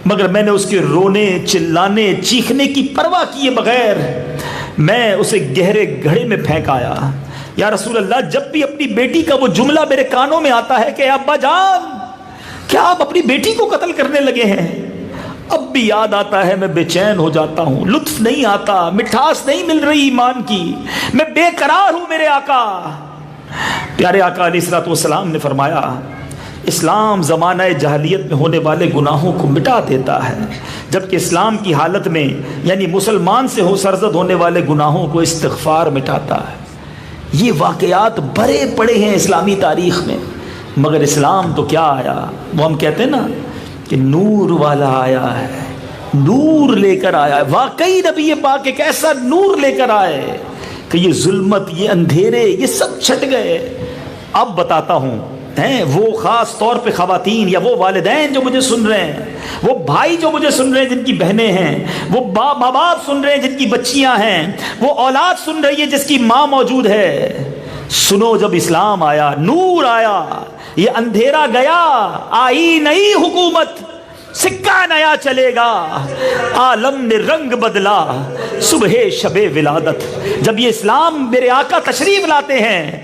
مگر میں نے اس کے رونے, چلانے, چیخنے کی پرواہ کیے بغیر میں اسے گہرے گھڑے میں پھینک آیا. یا رسول اللہ, جب بھی اپنی بیٹی کا وہ جملہ میرے کانوں میں آتا ہے کہ ابا جان کیا آپ اپنی بیٹی کو قتل کرنے لگے ہیں, اب بھی یاد آتا ہے, میں بے چین ہو جاتا ہوں. لطف نہیں آتا, مٹھاس نہیں مل رہی ایمان کی, میں بے قرار ہوں میرے آقا. پیارے آقا علیہ الصلوۃ والسلام نے فرمایا, اسلام زمانہ جاہلیت میں ہونے والے گناہوں کو مٹا دیتا ہے, جبکہ اسلام کی حالت میں یعنی مسلمان سے سرزد ہونے والے گناہوں کو استغفار مٹاتا ہے. یہ واقعات بڑے پڑے ہیں اسلامی تاریخ میں. مگر اسلام تو کیا آیا, وہ ہم کہتے ہیں نا کہ نور والا آیا ہے, نور لے کر آیا ہے. واقعی نبی پاک ایک ایسا نور لے کر آئے کہ یہ ظلمت, یہ اندھیرے, یہ سب چھٹ گئے. اب بتاتا ہوں, ہیں وہ خاص طور پہ خواتین یا وہ والدین جو مجھے سن رہے ہیں, وہ بھائی جو مجھے سن رہے ہیں جن کی بہنیں ہیں, وہ ماں باپ سن رہے ہیں جن کی بچیاں ہیں, وہ اولاد سن رہی ہے جس کی ماں موجود ہے. سنو, جب اسلام آیا, نور آیا, یہ اندھیرا گیا, آئی نئی حکومت, سکہ نیا چلے گا, عالم نے رنگ بدلا, صبح شب ولادت. جب یہ اسلام میرے آقا تشریف لاتے ہیں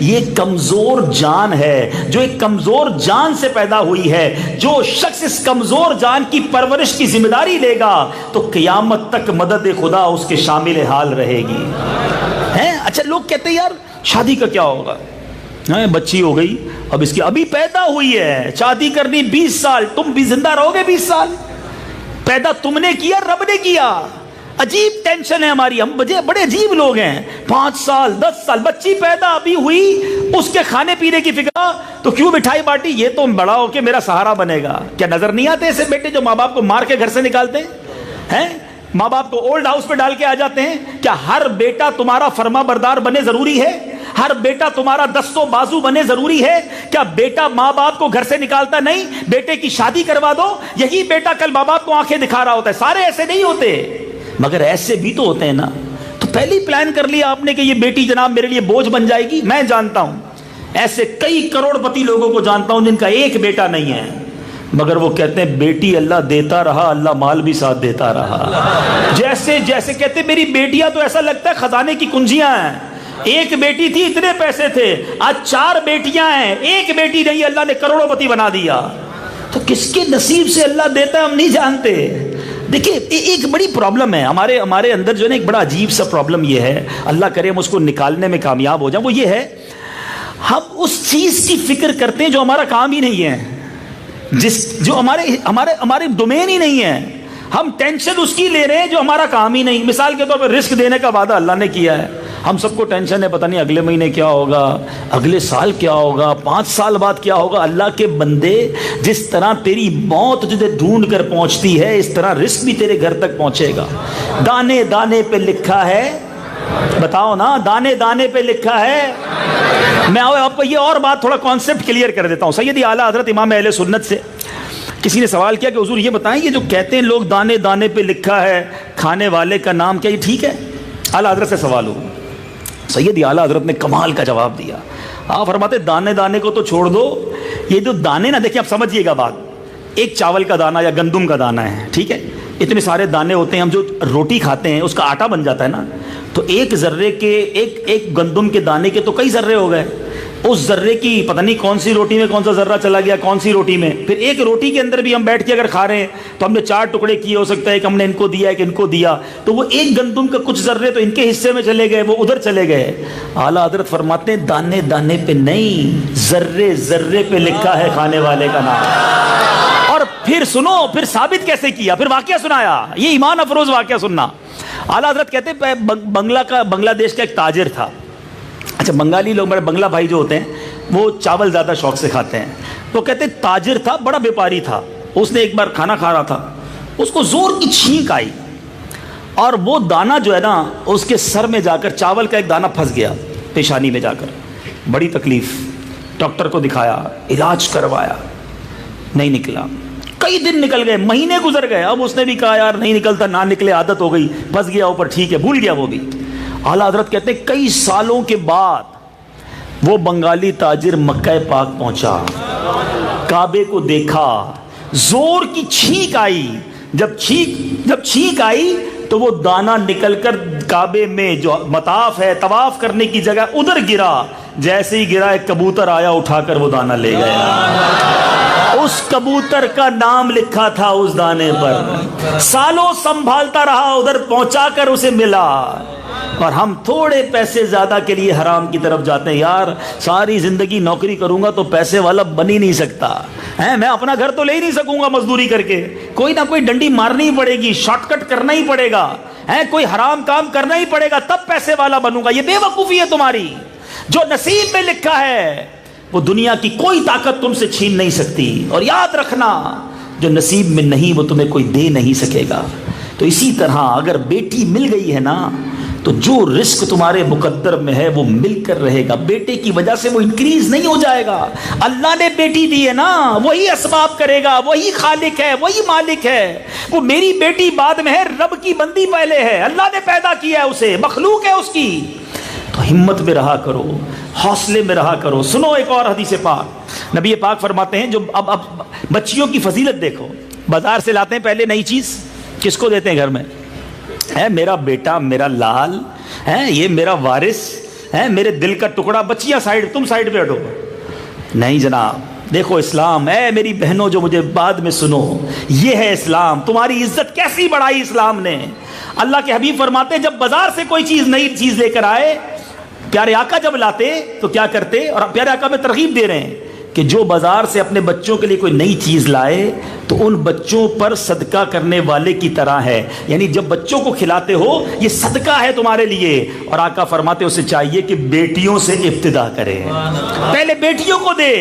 یہ کمزور جان ہے جو ایک کمزور جان سے پیدا ہوئی ہے، جو شخص اس کمزور جان کی پرورش کی ذمہ داری لے گا تو قیامت تک مدد خدا اس کے شامل حال رہے گی۔ اچھا لوگ کہتے ہیں یار شادی کا کیا ہوگا، بچی ہو گئی، اب اس کی ابھی پیدا ہوئی ہے، شادی کرنی 20 سال، تم بھی زندہ رہو گے 20 سال؟ پیدا تم نے کیا، رب نے کیا۔ عجیب ٹینشن ہے ہماری، ہم بڑے عجیب لوگ ہیں۔ 5 سال 10 سال بچی پیدا ابھی ہوئی، اس کے کھانے پینے کی فکر تو کیوں مٹھائی بانٹی، یہ تو بڑا ہو کے میرا سہارا بنے گا۔ کیا نظر نہیں آتے ایسے بیٹے جو ماں باپ کو مار کے گھر سے نکالتے ہیں، ماں باپ کو اولڈ ہاؤس پہ ڈال کے آ جاتے ہیں؟ کیا ہر بیٹا تمہارا فرما بردار بنے ضروری ہے؟ ہر بیٹا تمہارا دست و بازو بنے ضروری ہے؟ کیا بیٹا ماں باپ کو گھر سے نکالتا نہیں؟ بیٹے کی شادی کروا دو، یہی بیٹا کل ماں باپ کو آنکھیں دکھا رہا ہوتا ہے۔ سارے ایسے نہیں ہوتے، مگر ایسے بھی تو ہوتے ہیں نا۔ تو پہلے ہی پلان کر لیا آپ نے کہ یہ بیٹی جناب میرے لیے بوجھ بن جائے گی۔ میں جانتا ہوں ایسے کئی کروڑ پتی لوگوں کو جانتا ہوں جن کا ایک بیٹا نہیں ہے، مگر وہ کہتے ہیں بیٹی اللہ دیتا رہا، اللہ مال بھی ساتھ دیتا رہا۔ جیسے کہتے ہیں میری بیٹیاں تو ایسا لگتا ہے خزانے کی کنجیاں ہیں، ایک بیٹی تھی اتنے پیسے تھے، آج 4 بیٹیاں ہیں، ایک بیٹی نہیں، اللہ نے کروڑوں پتی بنا دیا۔ تو کس کے نصیب سے اللہ دیتا ہے ہم نہیں جانتے۔ دیکھیں ایک بڑی پرابلم ہے ہمارے اندر جو ہے نا، ایک بڑا عجیب سا پرابلم یہ ہے، اللہ کرے ہم اس کو نکالنے میں کامیاب ہو جائیں، وہ یہ ہے ہم اس چیز کی فکر کرتے ہیں جو ہمارا کام ہی نہیں ہے، جو ہمارے ڈومین ہی نہیں ہے۔ ہم ٹینشن اس کی لے رہے ہیں جو ہمارا کام ہی نہیں۔ مثال کے طور پر رزق دینے کا وعدہ اللہ نے کیا ہے، ہم سب کو ٹینشن ہے پتہ نہیں اگلے مہینے کیا ہوگا، اگلے سال کیا ہوگا، 5 سال بعد کیا ہوگا۔ اللہ کے بندے، جس طرح تیری موت تجھے ڈھونڈ کر پہنچتی ہے اس طرح رزق بھی تیرے گھر تک پہنچے گا۔ دانے دانے پہ لکھا ہے، بتاؤ نا، دانے دانے پہ لکھا ہے۔ میں آپ کو یہ اور بات تھوڑا کانسیپٹ کلیئر کر دیتا ہوں۔ سیدی اعلیٰ حضرت امام اہل سنت سے کسی نے سوال کیا کہ حضور یہ بتائیں یہ جو کہتے ہیں لوگ دانے دانے پہ لکھا ہے کھانے والے کا نام، کیا یہ ٹھیک ہے؟ اعلیٰ حضرت سے سوال ہو، سیدی اعلیٰ حضرت نے کمال کا جواب دیا۔ آپ فرماتے دانے دانے کو تو چھوڑ دو، یہ جو دانے نا، دیکھیں آپ سمجھیے گا بات، ایک چاول کا دانہ یا گندم کا دانہ ہے، ٹھیک ہے، اتنے سارے دانے ہوتے ہیں، ہم جو روٹی کھاتے ہیں اس کا آٹا بن جاتا ہے نا، تو ایک ذرے کے ایک گندم کے دانے کے تو کئی ذرے ہو گئے، اس ذرے کی پتہ نہیں کون سی روٹی میں کون سا ذرہ چلا گیا، کون سی روٹی میں، پھر ایک روٹی کے اندر بھی ہم بیٹھ کے اگر کھا رہے ہیں تو ہم نے 4 ٹکڑے کیے، ہو سکتا ہے کہ ہم نے ان کو دیا، کہ ان کو دیا، تو وہ ایک گندم کا کچھ ذرے تو ان کے حصے میں چلے گئے، وہ ادھر چلے گئے۔ اعلیٰ حضرت فرماتے ہیں دانے دانے پہ نہیں، ذرے ذرے پہ لکھا ہے کھانے والے کا نام۔ اور پھر سنو، پھر ثابت کیسے کیا، پھر واقعہ سنایا، یہ ایمان افروز واقعہ سننا۔ اعلیٰ حضرت کہتے ہیں بنگلہ دیش کا ایک تاجر تھا۔ اچھا بنگالی لوگ، میرے بنگلہ بھائی جو ہوتے ہیں وہ چاول زیادہ شوق سے کھاتے ہیں، تو کہتے ہیں تاجر تھا، بڑا بیپاری تھا، اس نے ایک بار کھانا کھا رہا تھا، اس کو زور کی چھینک آئی اور وہ دانہ جو ہے نا اس کے سر میں جا کر، چاول کا ایک دانہ پھنس گیا پیشانی میں جا کر، بڑی تکلیف، ڈاکٹر کو دکھایا، علاج کروایا، نہیں نکلا، کئی دن نکل گئے، مہینے گزر گئے، اب اس نے بھی کہا یار نہیں نکلتا، نہ نکلے، عادت ہو گئی، پھنس گیا اوپر، ٹھیک ہے، بھول گیا وہ بھی۔ اعلیٰ حضرت کہتے ہیں کئی سالوں کے بعد وہ بنگالی تاجر مکہ پاک پہنچا، کعبے کو دیکھا، زور کی چھینک آئی، جب چھینک آئی تو وہ دانہ نکل کر کعبے میں جو مطاف ہے طواف کرنے کی جگہ ادھر گرا، جیسے ہی گرا ایک کبوتر آیا اٹھا کر وہ دانہ لے گیا۔ اس کبوتر کا نام لکھا تھا اس دانے پر، سالوں سنبھالتا رہا، ادھر پہنچا کر اسے ملا۔ اور ہم تھوڑے پیسے زیادہ کے لیے حرام کی طرف جاتے ہیں، یار ساری زندگی نوکری کروں گا تو پیسے والا بن ہی نہیں سکتا ہے، میں اپنا گھر تو لے ہی نہیں سکوں گا مزدوری کر کے، کوئی نہ کوئی ڈنڈی مارنی ہی پڑے گی، شارٹ کٹ کرنا ہی پڑے گا، کوئی حرام کام کرنا ہی پڑے گا، تب پیسے والا بنوں گا۔ یہ بے وقوفی ہے تمہاری، جو نصیب میں لکھا ہے وہ دنیا کی کوئی طاقت تم سے چھین نہیں سکتی، اور یاد رکھنا جو نصیب میں نہیں وہ تمہیں کوئی دے نہیں سکے گا۔ تو اسی طرح اگر بیٹی مل گئی ہے نا تو جو رزق تمہارے مقدر میں ہے وہ مل کر رہے گا، بیٹے کی وجہ سے وہ انکریز نہیں ہو جائے گا۔ اللہ نے بیٹی دی ہے نا، وہی اسباب کرے گا، وہی خالق ہے، وہی مالک ہے۔ وہ میری بیٹی بعد میں ہے، رب کی بندی پہلے ہے، اللہ نے پیدا کیا ہے اسے، مخلوق ہے اس کی۔ تو ہمت میں رہا کرو، حوصلے میں رہا کرو۔ سنو ایک اور حدیث پاک، نبی پاک فرماتے ہیں جو اب بچیوں کی فضیلت دیکھو، بازار سے لاتے ہیں پہلے نئی چیز، کس کو دیتے ہیں گھر میں؟ ہے میرا بیٹا، میرا لال، ہیں یہ میرا وارث ہے، میرے دل کا ٹکڑا، بچیاں سائڈ، تم سائڈ پہ ہٹو. نہیں جناب، دیکھو اسلام، اے میری بہنوں جو مجھے بعد میں سنو، یہ ہے اسلام. تمہاری عزت کیسی بڑھائی اسلام نے. اللہ کے حبیب فرماتے جب بازار سے کوئی چیز، نئی چیز لے کر آئے، پیارے آقا جب لاتے تو کیا کرتے، اور پیارے آقا میں ترغیب دے رہے ہیں کہ جو بازار سے اپنے بچوں کے لیے کوئی نئی چیز لائے تو ان بچوں پر صدقہ کرنے والے کی طرح ہے. یعنی جب بچوں کو کھلاتے ہو یہ صدقہ ہے تمہارے لیے. اور آقا فرماتے اسے چاہیے کہ بیٹیوں سے ابتدا کرے، پہلے بیٹیوں کو دے،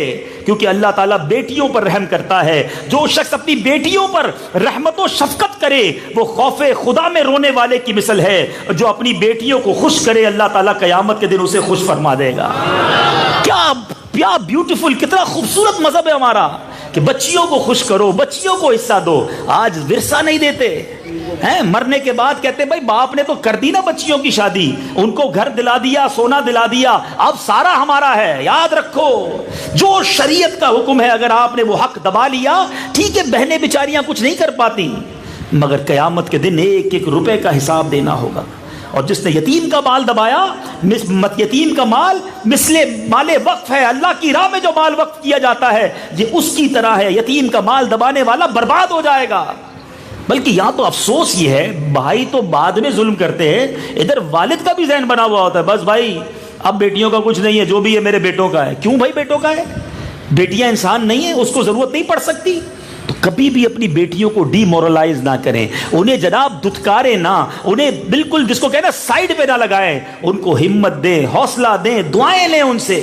کیونکہ اللہ تعالیٰ بیٹیوں پر رحم کرتا ہے. جو شخص اپنی بیٹیوں پر رحمت و شفقت کرے وہ خوف خدا میں رونے والے کی مثل ہے. جو اپنی بیٹیوں کو خوش کرے اللہ تعالیٰ قیامت کے دن اسے خوش فرما دے گا. کیا بیوٹیفل، کتنا خوبصورت مذہب ہے ہمارا کہ بچیوں کو خوش کرو، بچیوں کو حصہ دو. آج ورثہ نہیں دیتے ہیں، مرنے کے بعد کہتے بھائی باپ نے تو کر دی نا بچیوں کی شادی، ان کو گھر دلا دیا، سونا دلا دیا، اب سارا ہمارا ہے. یاد رکھو جو شریعت کا حکم ہے اگر آپ نے وہ حق دبا لیا، ٹھیک ہے بہنیں بیچاریاں کچھ نہیں کر پاتی، مگر قیامت کے دن ایک ایک روپے کا حساب دینا ہوگا. اور جس نے یتیم کا مال دبایا، یتیم کا مال مثل مال وقف ہے. اللہ کی راہ میں جو مال وقف کیا جاتا ہے یہ اس کی طرح ہے. یتیم کا مال دبانے والا برباد ہو جائے گا. بلکہ یہاں تو افسوس یہ ہے بھائی تو بعد میں ظلم کرتے ہیں، ادھر والد کا بھی ذہن بنا ہوا ہوتا ہے بس بھائی اب بیٹیوں کا کچھ نہیں ہے، جو بھی ہے میرے بیٹوں کا ہے. کیوں بھائی بیٹوں کا ہے؟ بیٹیاں انسان نہیں ہیں، اس کو ضرورت نہیں پڑ سکتی؟ تو کبھی بھی اپنی بیٹیوں کو ڈی مورلائز نہ کریں، انہیں جناب دھتکاریں نہ، انہیں بالکل جس کو کہنا سائڈ پہ نہ لگائیں، ان کو ہمت دیں، حوصلہ دیں، دعائیں لیں ان سے.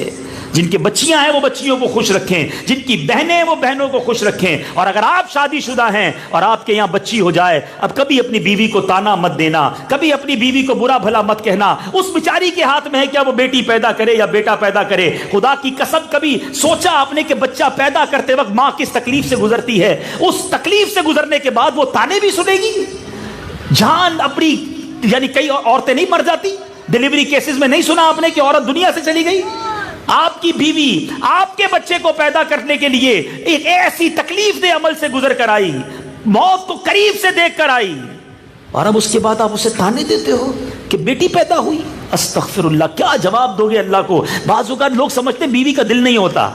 جن کی بچیاں ہیں وہ بچیوں کو خوش رکھیں، جن کی بہنیں ہیں وہ بہنوں کو خوش رکھیں. اور اگر آپ شادی شدہ ہیں اور آپ کے یہاں بچی ہو جائے، اب کبھی اپنی بیوی کو تانا مت دینا، کبھی اپنی بیوی کو برا بھلا مت کہنا. اس بیچاری کے ہاتھ میں ہے کیا وہ بیٹی پیدا کرے یا بیٹا پیدا کرے. خدا کی قسم کبھی سوچا آپ نے کہ بچہ پیدا کرتے وقت ماں کس تکلیف سے گزرتی ہے؟ اس تکلیف سے گزرنے کے بعد وہ تانے بھی سنے گی. جان اپنی، یعنی کئی عورتیں نہیں مر جاتی ڈیلیوری کیسز میں، نہیں سنا آپ نے کہ عورت دنیا سے چلی گئی؟ آپ کی بیوی آپ کے بچے کو پیدا کرنے کے لیے ایک ایسی تکلیف دہ عمل سے گزر کر آئی، موت کو قریب سے دیکھ کر آئی، اور اب اس کے بعد آپ اسے تانے دیتے ہو کہ بیٹی پیدا ہوئی. استغفر اللہ، کیا جواب دو گے اللہ کو؟ بعض اوقات لوگ سمجھتے ہیں بیوی کا دل نہیں ہوتا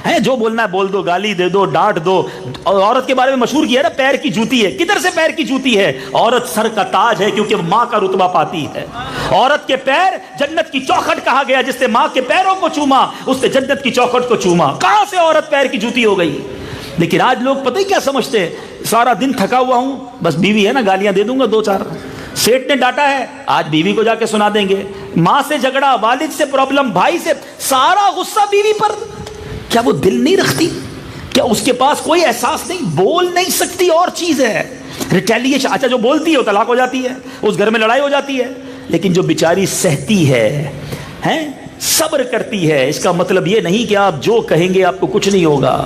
ہے، جو بولنا ہے بول دو، گالی دے دو، ڈانٹ دو. اور عورت کے بارے میں مشہور کیا ہے نا پیر کی جوتی ہے. کدھر سے پیر کی جوتی ہے؟ عورت سر کا تاج ہے کیونکہ ماں کا رتبہ پاتی ہے. عورت کے پیر جنت کی چوکھٹ کہا گیا، جس نے ماں کے پیروں کو چوما اس نے جنت کی چوکھٹ کو چوما. کہاں سے عورت پیر کی جوتی ہو گئی؟ لیکن آج لوگ پتہ ہی کیا سمجھتے ہیں، سارا دن تھکا ہوا ہوں، بس بیوی ہے نا گالیاں دے دوں گا دو چار، سیٹ نے ڈانٹا ہے آج بیوی کو جا کے سنا دیں گے، ماں سے جھگڑا، والد سے پرابلم، بھائی سے، سارا غصہ بیوی پر. کیا وہ دل نہیں رکھتی؟ کیا اس کے پاس کوئی احساس نہیں؟ بول نہیں سکتی اور چیز ہے، ریٹیلیشن. اچھا جو بولتی ہے وہ طلاق ہو جاتی ہے، اس گھر میں لڑائی ہو جاتی ہے. لیکن جو بیچاری سہتی ہے، صبر کرتی ہے، اس کا مطلب یہ نہیں کہ آپ جو کہیں گے آپ کو کچھ نہیں ہوگا.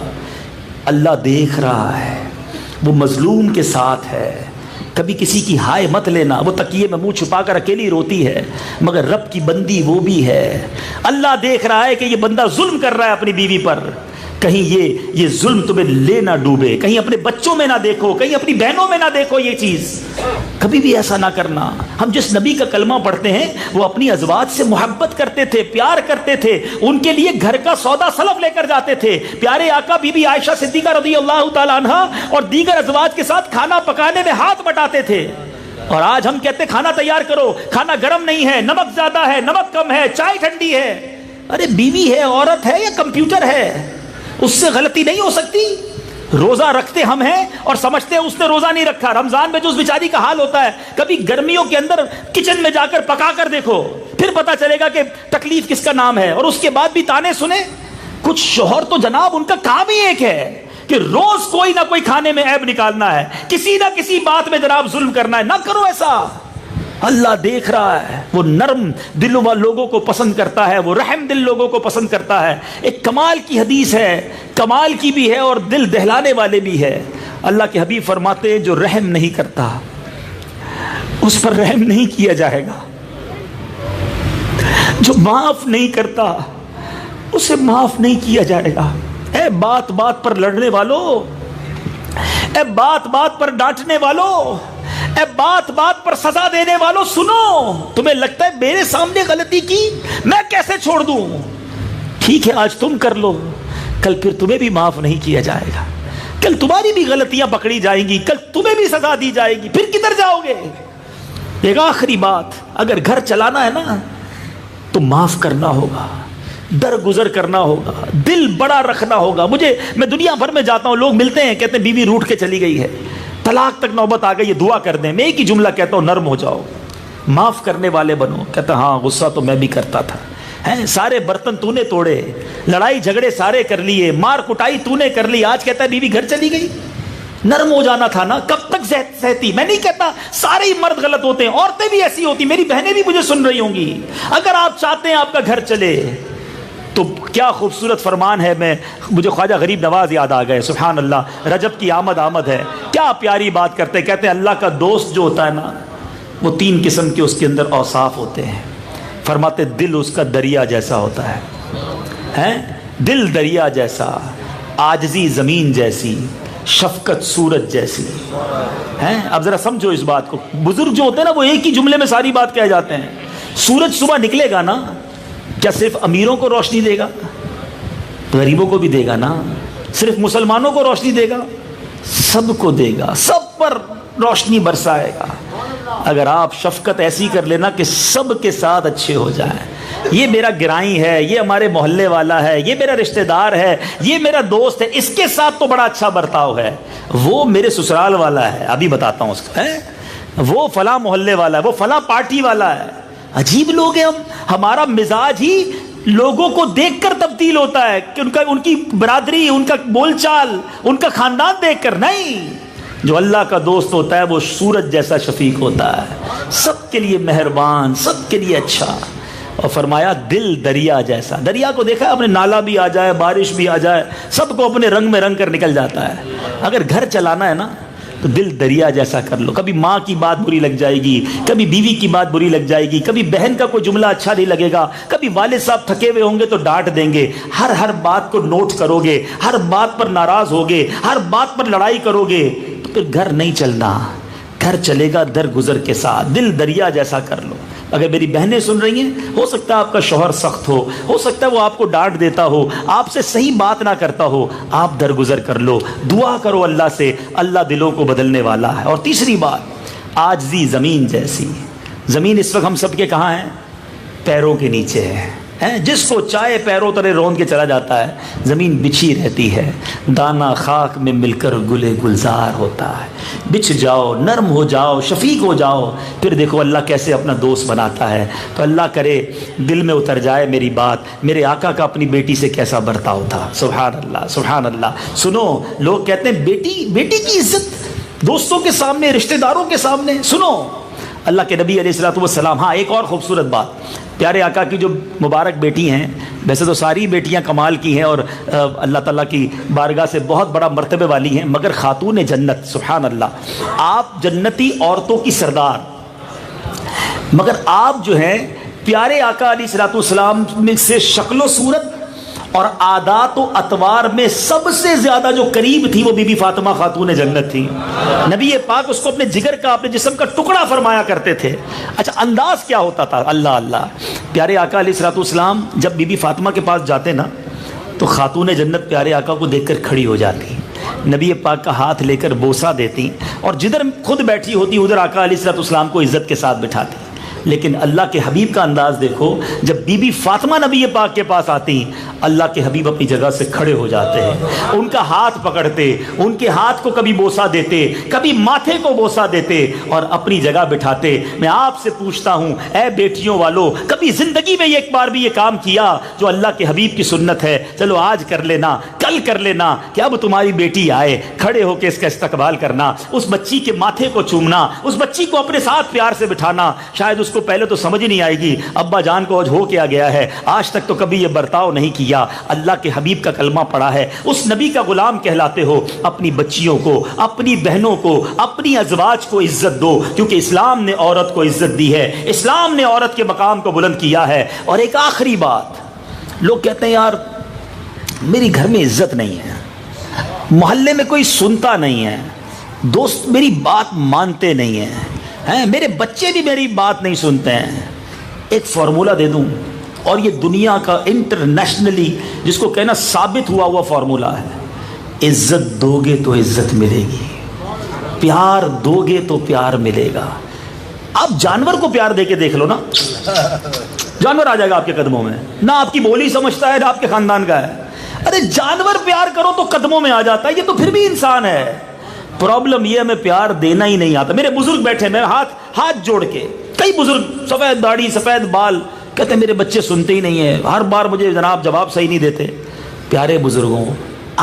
اللہ دیکھ رہا ہے، وہ مظلوم کے ساتھ ہے. کبھی کسی کی ہائے مت لینا، وہ تکیے میں منہ چھپا کر اکیلی روتی ہے، مگر رب کی بندی وہ بھی ہے. اللہ دیکھ رہا ہے کہ یہ بندہ ظلم کر رہا ہے اپنی بیوی پر، کہیں یہ ظلم تمہیں لے نہ ڈوبے، کہیں اپنے بچوں میں نہ دیکھو، کہیں اپنی بہنوں میں نہ دیکھو. یہ چیز کبھی بھی ایسا نہ کرنا. ہم جس نبی کا کلمہ پڑھتے ہیں وہ اپنی ازواج سے محبت کرتے تھے، پیار کرتے تھے، ان کے لیے گھر کا سودا سلف لے کر جاتے تھے. پیارے آقا بی بی عائشہ صدیقہ رضی اللہ تعالیٰ عنہ اور دیگر ازواج کے ساتھ کھانا پکانے میں ہاتھ بٹاتے تھے. اور آج ہم کہتے ہیں کھانا تیار کرو، کھانا گرم نہیں ہے، نمک زیادہ ہے، نمک کم ہے، چائے ٹھنڈی ہے. ارے بیوی ہے، عورت ہے یا کمپیوٹر ہے؟ اس سے غلطی نہیں ہو سکتی. روزہ رکھتے ہم ہیں اور سمجھتے ہیں اس نے روزہ نہیں رکھا. رمضان میں جو اس بیچاری کا حال ہوتا ہے، کبھی گرمیوں کے اندر کچن میں جا کر پکا کر دیکھو، پھر پتا چلے گا کہ تکلیف کس کا نام ہے. اور اس کے بعد بھی تانے سنے. کچھ شوہر تو جناب ان کا کام ہی ایک ہے کہ روز کوئی نہ کوئی کھانے میں عیب نکالنا ہے، کسی نہ کسی بات میں جناب ظلم کرنا ہے. نہ کرو ایسا. اللہ دیکھ رہا ہے، وہ نرم دل لوگوں کو پسند کرتا ہے، وہ رحم دل لوگوں کو پسند کرتا ہے. ایک کمال کی حدیث ہے، کمال کی بھی ہے اور دل دہلانے والے بھی ہے. اللہ کے حبیب فرماتے ہیں جو رحم نہیں کرتا اس پر رحم نہیں کیا جائے گا، جو معاف نہیں کرتا اسے معاف نہیں کیا جائے گا. اے بات بات پر لڑنے والوں، اے بات بات پر ڈانٹنے والوں، اے بات بات پر سزا دینے والوں سنو، تمہیں لگتا ہے میرے سامنے غلطی کی میں کیسے چھوڑ دوں؟ ٹھیک ہے آج تم کر لو، کل پھر تمہیں بھی معاف نہیں کیا جائے گا، کل تمہاری بھی غلطیاں پکڑی جائیں گی، کل تمہیں بھی سزا دی جائے گی، پھر کدھر جاؤ گے؟ ایک آخری بات، اگر گھر چلانا ہے نا تو معاف کرنا ہوگا، درگزر کرنا ہوگا، دل بڑا رکھنا ہوگا۔ میں دنیا بھر میں جاتا ہوں، لوگ ملتے ہیں کہتے ہیں بیوی روٹھ کے چلی گئی ہے، طلاق تک نوبت آ گئی، یہ دعا کر دیں۔ میں ایک ہی جملہ کہتا ہوں، نرم ہو جاؤ، معاف کرنے والے بنو۔ کہتا ہاں غصہ تو میں بھی کرتا تھا، سارے برتن تو نے توڑے، لڑائی جھگڑے سارے کر لیے، مار کٹائی تو نے کر لی، آج کہتا ہے بیوی گھر چلی گئی۔ نرم ہو جانا تھا نا، کب تک سہتی؟ میں نہیں کہتا سارے ہی مرد غلط ہوتے ہیں، عورتیں بھی ایسی ہوتی، میری بہنیں بھی مجھے سن رہی ہوں گی۔ اگر آپ چاہتے ہیں آپ کا گھر چلے تو کیا خوبصورت فرمان ہے، مجھے خواجہ غریب نواز یاد آ گئے، سبحان اللہ، رجب کی آمد ہے، کیا پیاری بات کرتے ہیں، کہتے ہیں اللہ کا دوست جو ہوتا ہے نا وہ 3 قسم کے اس کے اندر اوصاف ہوتے ہیں۔ فرماتے دل اس کا دریا جیسا ہوتا ہے، دل دریا جیسا، عاجزی زمین جیسی، شفقت سورج جیسی۔ اب ذرا سمجھو اس بات کو، بزرگ جو ہوتے ہیں نا وہ ایک ہی جملے میں ساری بات کہہ جاتے ہیں۔ سورج صبح نکلے گا نا، کیا صرف امیروں کو روشنی دے گا؟ غریبوں کو بھی دے گا نا؟ صرف مسلمانوں کو روشنی دے گا؟ سب کو دے گا، سب پر روشنی برسائے گا۔ اگر آپ شفقت ایسی کر لینا کہ سب کے ساتھ اچھے ہو جائیں، یہ میرا گرائی ہے، یہ ہمارے محلے والا ہے، یہ میرا رشتہ دار ہے، یہ میرا دوست ہے، اس کے ساتھ تو بڑا اچھا برتاؤ ہے، وہ میرے سسرال والا ہے، ابھی بتاتا ہوں اس کو، وہ فلاں محلے والا ہے، وہ فلاں پارٹی والا ہے۔ عجیب لوگ ہیں ہم، ہمارا مزاج ہی لوگوں کو دیکھ کر تبدیل ہوتا ہے کہ ان کی برادری، ان کا بول چال، ان کا خاندان دیکھ کر نہیں۔ جو اللہ کا دوست ہوتا ہے وہ سورج جیسا شفیق ہوتا ہے، سب کے لیے مہربان، سب کے لیے اچھا۔ اور فرمایا دل دریا جیسا، دریا کو دیکھا اپنے، نالا بھی آ جائے، بارش بھی آ جائے، سب کو اپنے رنگ میں رنگ کر نکل جاتا ہے۔ اگر گھر چلانا ہے نا تو دل دریا جیسا کر لو۔ کبھی ماں کی بات بری لگ جائے گی، کبھی بیوی کی بات بری لگ جائے گی، کبھی بہن کا کوئی جملہ اچھا نہیں لگے گا، کبھی والد صاحب تھکے ہوئے ہوں گے تو ڈانٹ دیں گے، ہر بات کو نوٹ کرو گے، ہر بات پر ناراض ہوگے، ہر بات پر لڑائی کرو گے تو پھر گھر نہیں چلنا۔ گھر چلے گا درگزر کے ساتھ، دل دریا جیسا کر لو۔ اگر میری بہنیں سن رہی ہیں، ہو سکتا ہے آپ کا شوہر سخت ہو سکتا ہے وہ آپ کو ڈانٹ دیتا ہو، آپ سے صحیح بات نہ کرتا ہو، آپ درگزر کر لو، دعا کرو اللہ سے، اللہ دلوں کو بدلنے والا ہے۔ اور تیسری بات، عاجزی زمین جیسی۔ زمین اس وقت ہم سب کے کہاں ہے؟ پیروں کے نیچے ہے، جس کو چاہے پیروں تلے روند کے چلا جاتا ہے۔ زمین بچھی رہتی ہے، دانا خاک میں مل کر گلے گلزار ہوتا ہے۔ بچھ جاؤ، نرم ہو جاؤ، شفیق ہو جاؤ، پھر دیکھو اللہ کیسے اپنا دوست بناتا ہے۔ تو اللہ کرے دل میں اتر جائے میری بات، میرے آقا کا اپنی بیٹی سے کیسا برتاؤ تھا۔ سبحان اللہ، سبحان اللہ۔ سنو، لوگ کہتے ہیں بیٹی کی عزت دوستوں کے سامنے، رشتہ داروں کے سامنے، سنو اللہ کے نبی علیہ الصلوۃ والسلام۔ ہاں ایک اور خوبصورت بات، پیارے آقا کی جو مبارک بیٹی ہیں، ویسے تو ساری بیٹیاں کمال کی ہیں اور اللہ تعالیٰ کی بارگاہ سے بہت بڑا مرتبے والی ہیں، مگر خاتون جنت، سبحان اللہ، آپ جنتی عورتوں کی سردار، مگر آپ جو ہیں پیارے آقا علیہ الصلوۃ والسلام میں سے شکل و صورت اور عادات و اطوار میں سب سے زیادہ جو قریب تھی وہ بی بی فاطمہ خاتون جنت تھی۔ نبی پاک اس کو اپنے جگر کا، اپنے جسم کا ٹکڑا فرمایا کرتے تھے۔ اچھا انداز کیا ہوتا تھا؟ اللہ اللہ، پیارے آقا علیہ الصلوۃ والسلام جب بی بی فاطمہ کے پاس جاتے نا تو خاتون جنت پیارے آقا کو دیکھ کر کھڑی ہو جاتی، نبی پاک کا ہاتھ لے کر بوسہ دیتی، اور جدھر خود بیٹھی ہوتی ادھر آقا علیہ الصلوۃ والسلام کو عزت کے ساتھ بٹھاتی۔ لیکن اللہ کے حبیب کا انداز دیکھو، جب بی بی فاطمہ نبی پاک کے پاس آتی، اللہ کے حبیب اپنی جگہ سے کھڑے ہو جاتے ہیں، ان کا ہاتھ پکڑتے، ان کے ہاتھ کو کبھی بوسہ دیتے، کبھی ماتھے کو بوسہ دیتے اور اپنی جگہ بٹھاتے۔ میں آپ سے پوچھتا ہوں اے بیٹیوں والو، کبھی زندگی میں ایک بار بھی یہ کام کیا جو اللہ کے حبیب کی سنت ہے؟ چلو آج کر لینا، کل کر لینا، کہ اب تمہاری بیٹی آئے، کھڑے ہو کے اس کا استقبال کرنا، اس بچی کے ماتھے کو چومنا، اس بچی کو اپنے ساتھ پیار سے بٹھانا۔ شاید اس کو پہلے تو سمجھ نہیں آئے گی ابا جان کو آج ہو کیا گیا ہے، آج تک تو کبھی یہ برتاؤ نہیں کیا، اللہ کے حبیب کا کلمہ پڑھا ہے، اس نبی کا غلام کہلاتے ہو، اپنی بچیوں کو، اپنی بہنوں کو، اپنی ازواج کو عزت دو، کیونکہ اسلام نے عورت کو عزت دی ہے، اسلام نے عورت کے مقام کو بلند کیا ہے۔ اور ایک آخری بات، لوگ کہتے ہیں یار میری گھر میں عزت نہیں ہے، محلے میں کوئی سنتا نہیں ہے، دوست میری بات مانتے نہیں ہیں، میرے بچے بھی میری بات نہیں سنتے ہیں. ایک فارمولہ دے دوں، اور یہ دنیا کا انٹرنیشنلی جس کو کہنا ثابت ہوا فارمولہ ہے. عزت دو گے تو عزت ملے گی، پیار دو گے تو پیار ملے گا. آپ جانور کو پیار دے کے دیکھ لو نا، جانور آ جائے گا آپ کے قدموں میں، نہ آپ کی بولی سمجھتا ہے نہ آپ کے خاندان کا ہے. ارے جانور پیار کرو تو قدموں میں آ جاتا ہے، یہ تو پھر بھی انسان ہے. پرابلم یہ ہمیں پیار دینا ہی نہیں آتا. میرے بزرگ بیٹھے، میں ہاتھ جوڑ کے، کئی بزرگ سفید داڑھی سفید بال، کہتے ہیں میرے بچے سنتے ہی نہیں ہیں، ہر بار مجھے جناب جواب صحیح نہیں دیتے. پیارے بزرگوں،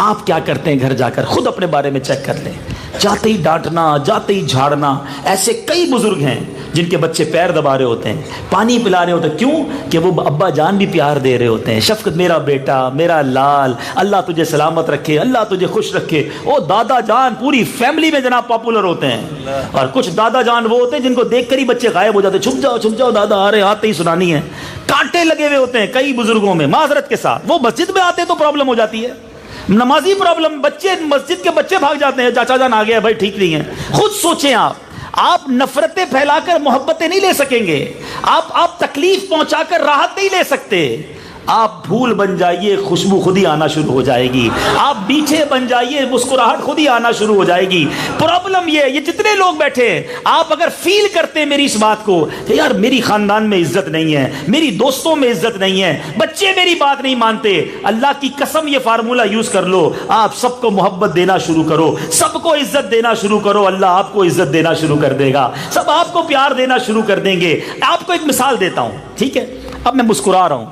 آپ کیا کرتے ہیں گھر جا کر خود اپنے بارے میں چیک کر لیں. جاتے ہی ڈانٹنا، جاتے ہی جھاڑنا. ایسے کئی بزرگ ہیں جن کے بچے پیر دبا رہے ہوتے ہیں، پانی پلا رہے ہوتے ہیں. کیوں؟ کہ وہ ابا جان بھی پیار دے رہے ہوتے ہیں. شفقت، میرا بیٹا، میرا لال، اللہ تجھے سلامت رکھے، اللہ تجھے خوش رکھے. او دادا جان پوری فیملی میں جناب پاپولر ہوتے ہیں. اور کچھ دادا جان وہ ہوتے ہیں جن کو دیکھ کر ہی بچے غائب ہو جاتے ہیں. چھپ جاؤ دادا آ رہے، آتے ہی سنانی ہے. کانٹے لگے ہوئے ہوتے ہیں کئی بزرگوں میں، معذرت کے ساتھ. وہ مسجد میں آتے تو پرابلم ہو جاتی ہے، نمازی پرابلم. بچے مسجد کے بچے بھاگ جاتے ہیں، چاچا جان آ گیا بھائی ٹھیک نہیں ہے. خود سوچیں آپ نفرتیں پھیلا کر محبتیں نہیں لے سکیں گے. آپ تکلیف پہنچا کر راحت نہیں لے سکتے. آپ پھول بن جائیے، خوشبو خود ہی آنا شروع ہو جائے گی. آپ میٹھے بن جائیے، مسکراہٹ خود ہی آنا شروع ہو جائے گی. پرابلم یہ جتنے لوگ بیٹھے ہیں، آپ اگر فیل کرتے ہیں میری اس بات کو کہ یار میری خاندان میں عزت نہیں ہے، میری دوستوں میں عزت نہیں ہے، بچے میری بات نہیں مانتے، اللہ کی قسم یہ فارمولہ یوز کر لو. آپ سب کو محبت دینا شروع کرو، سب کو عزت دینا شروع کرو، اللہ آپ کو عزت دینا شروع کر دے گا. سب آپ کو پیار دینا شروع کر دیں گے. آپ کو ایک مثال دیتا ہوں، ٹھیک ہے؟ اب میں مسکرا رہا ہوں،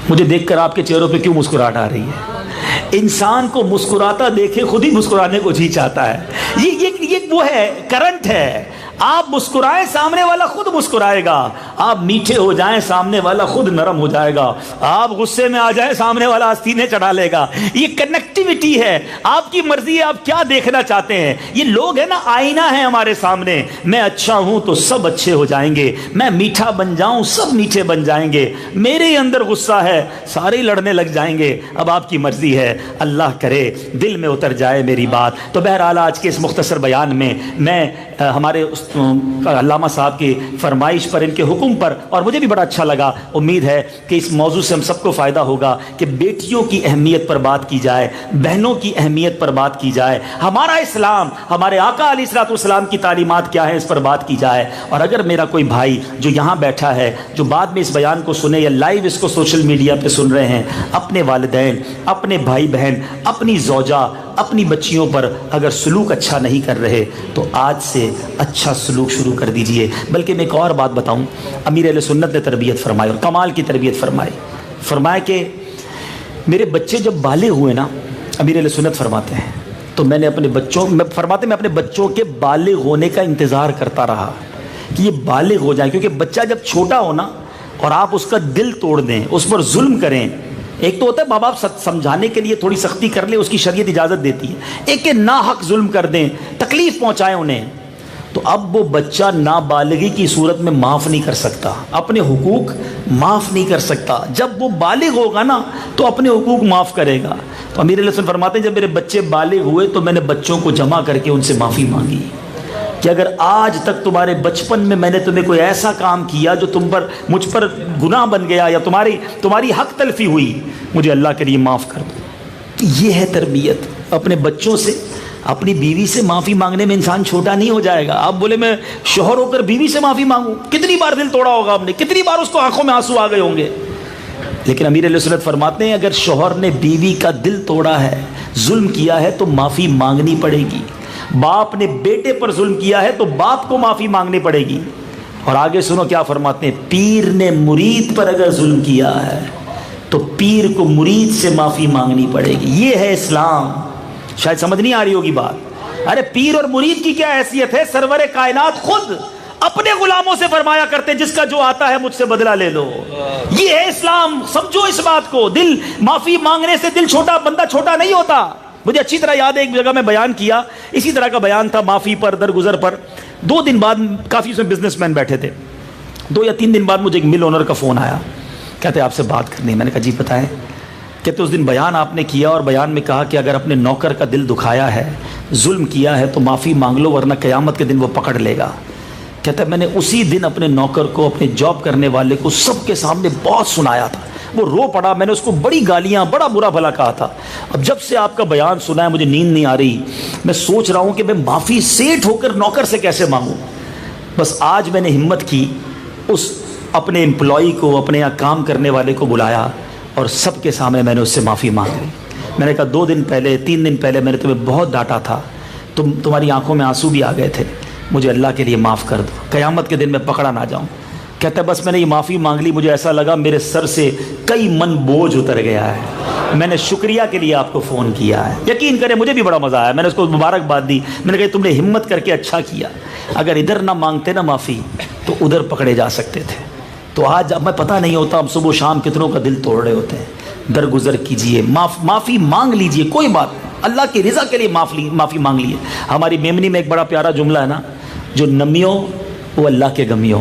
مجھے دیکھ کر آپ کے چہروں پہ کیوں مسکراہٹ آ رہی ہے؟ انسان کو مسکراتا دیکھے خود ہی مسکرانے کو جی چاہتا ہے. یہ وہ ہے، کرنٹ ہے. آپ مسکرائیں سامنے والا خود مسکرائے گا. آپ میٹھے ہو جائیں سامنے والا خود نرم ہو جائے گا. آپ غصے میں آ جائیں سامنے والا سینے چڑھا لے گا. یہ کنیکٹیوٹی ہے. آپ کی مرضی ہے آپ کیا دیکھنا چاہتے ہیں. یہ لوگ ہیں نا آئینہ ہے ہمارے سامنے. میں اچھا ہوں تو سب اچھے ہو جائیں گے، میں میٹھا بن جاؤں سب میٹھے بن جائیں گے، میرے اندر غصہ ہے سارے لڑنے لگ جائیں گے. اب آپ کی مرضی ہے، اللہ کرے دل میں اتر جائے میری بات. تو بہرحال آج کے اس مختصر بیان میں ہمارے علامہ صاحب کی فرمائش پر، ان کے حکم پر، اور مجھے بھی بڑا اچھا لگا. امید ہے کہ اس موضوع سے ہم سب کو فائدہ ہوگا کہ بیٹیوں کی اہمیت پر بات کی جائے، بہنوں کی اہمیت پر بات کی جائے. ہمارا اسلام، ہمارے آقا علیہ الصلوۃ والسلام کی تعلیمات کیا ہیں اس پر بات کی جائے. اور اگر میرا کوئی بھائی جو یہاں بیٹھا ہے، جو بعد میں اس بیان کو سنے یا لائیو اس کو سوشل میڈیا پہ سن رہے ہیں، اپنے والدین، اپنے بھائی بہن، اپنی زوجہ، اپنی بچیوں پر اگر سلوک اچھا نہیں کر رہے تو آج سے اچھا سلوک شروع کر دیجئے. بلکہ میں ایک اور بات بتاؤں، امیر اہل سنت نے تربیت فرمائی اور کمال کی تربیت فرمایا کہ میرے بچے جب بالغ ہوئے نا، امیر اہل سنت فرماتے ہیں، تو میں اپنے بچوں کے بالغ ہونے کا انتظار کرتا رہا کہ یہ بالغ ہو جائیں. کیونکہ بچہ جب چھوٹا ہو نا اور آپ اس کا دل توڑ دیں، اس پر ظلم کریں، ایک تو ہوتا ہے ماں باپ سمجھانے کے لیے تھوڑی سختی کر لے، اس کی شریعت اجازت دیتی ہے، ایک کہ ناحق ظلم کر دیں، تکلیف پہنچائیں انہیں، تو اب وہ بچہ نابالغی کی صورت میں معاف نہیں کر سکتا، اپنے حقوق معاف نہیں کر سکتا. جب وہ بالغ ہوگا نا تو اپنے حقوق معاف کرے گا. تو امیر علیہ السلام فرماتے ہیں جب میرے بچے بالغ ہوئے تو میں نے بچوں کو جمع کر کے ان سے معافی مانگی کہ اگر آج تک تمہارے بچپن میں نے تمہیں کوئی ایسا کام کیا جو مجھ پر گناہ بن گیا یا تمہاری حق تلفی ہوئی، مجھے اللہ کے لیے معاف کر دو. یہ ہے تربیت. اپنے بچوں سے، اپنی بیوی سے معافی مانگنے میں انسان چھوٹا نہیں ہو جائے گا. آپ بولے میں شوہر ہو کر بیوی سے معافی مانگوں، کتنی بار دل توڑا ہوگا ہم نے، کتنی بار اس کو آنکھوں میں آنسو آ گئے ہوں گے. لیکن امیر علیہ سنت فرماتے ہیں اگر شوہر نے بیوی کا دل توڑا ہے، ظلم کیا ہے تو معافی مانگنی پڑے گی. باپ نے بیٹے پر ظلم کیا ہے تو باپ کو معافی مانگنی پڑے گی. اور آگے سنو کیا فرماتے ہیں، پیر نے مرید پر اگر ظلم کیا ہے تو پیر کو مرید سے معافی مانگنی پڑے گی. یہ ہے اسلام. شاید سمجھ نہیں آ رہی ہوگی بات. ارے پیر اور مرید کی کیا حیثیت ہے؟ سرور کائنات خود اپنے غلاموں سے فرمایا کرتے جس کا جو آتا ہے مجھ سے بدلہ لے لو. یہ ہے اسلام. سمجھو اس بات کو. دل معافی مانگنے سے دل چھوٹا، بندہ چھوٹا نہیں ہوتا. مجھے اچھی طرح یاد ہے ایک جگہ میں بیان کیا، اسی طرح کا بیان تھا معافی پر، درگزر پر. 2 دن بعد کافی اس میں بزنس مین بیٹھے تھے. 2 یا 3 دن بعد مجھے ایک مل اونر کا فون آیا، کہتے آپ سے بات کرنی ہے. میں نے کہا جی بتائیں. کہتے اس دن بیان آپ نے کیا اور بیان میں کہا کہ اگر اپنے نوکر کا دل دکھایا ہے، ظلم کیا ہے تو معافی مانگ لو ورنہ قیامت کے دن وہ پکڑ لے گا۔ کہتا ہے میں نے اسی دن اپنے نوکر کو، اپنے جاب کرنے والے کو سب کے سامنے بہت سنایا تھا، وہ رو پڑا، میں نے اس کو بڑی گالیاں، بڑا برا بھلا کہا تھا۔ اب جب سے آپ کا بیان سنا ہے مجھے نیند نہیں آ رہی، میں سوچ رہا ہوں کہ میں معافی سیٹھ ہو کر نوکر سے کیسے مانگوں۔ بس آج میں نے ہمت کی، اس اپنے امپلائی کو، اپنے یہاں کام کرنے والے کو بلایا اور سب کے سامنے میں نے اس سے معافی مانگ لی۔ میں نے کہا 2 دن پہلے، 3 دن پہلے میں نے تمہیں بہت ڈانٹا تھا، تمہاری آنکھوں میں آنسو بھی آ گئے تھے، مجھے اللہ کے لیے معاف کر دو، قیامت کے دن میں پکڑا نہ جاؤں۔ کہتا ہے بس میں نے یہ معافی مانگ لی، مجھے ایسا لگا میرے سر سے کئی من بوجھ اتر گیا ہے، میں نے شکریہ کے لیے آپ کو فون کیا ہے۔ یقین کریں مجھے بھی بڑا مزہ آیا، میں نے اس کو مبارکباد دی، میں نے کہا تم نے ہمت کر کے اچھا کیا، اگر ادھر نہ مانگتے نا معافی تو ادھر پکڑے جا سکتے تھے۔ تو آج اب میں پتہ نہیں ہوتا ہم صبح و شام کتنوں کا دل توڑ رہے ہوتے ہیں۔ درگزر کیجئے، معافی مانگ لیجئے، کوئی بات نہیں، اللہ کی رضا کے لیے معافی مانگ لیجئے۔ ہماری میمنی میں ایک بڑا پیارا جملہ ہے نا، جو نمیوں وہ اللہ کے گمیوں،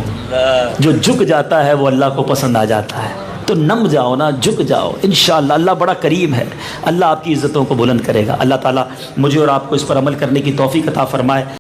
جو جھک جاتا ہے وہ اللہ کو پسند آ جاتا ہے۔ تو نم جاؤ نا، جھک جاؤ، انشاءاللہ اللہ بڑا کریم ہے، اللہ آپ کی عزتوں کو بلند کرے گا۔ اللہ تعالیٰ مجھے اور آپ کو اس پر عمل کرنے کی توفیق عطا فرمائے۔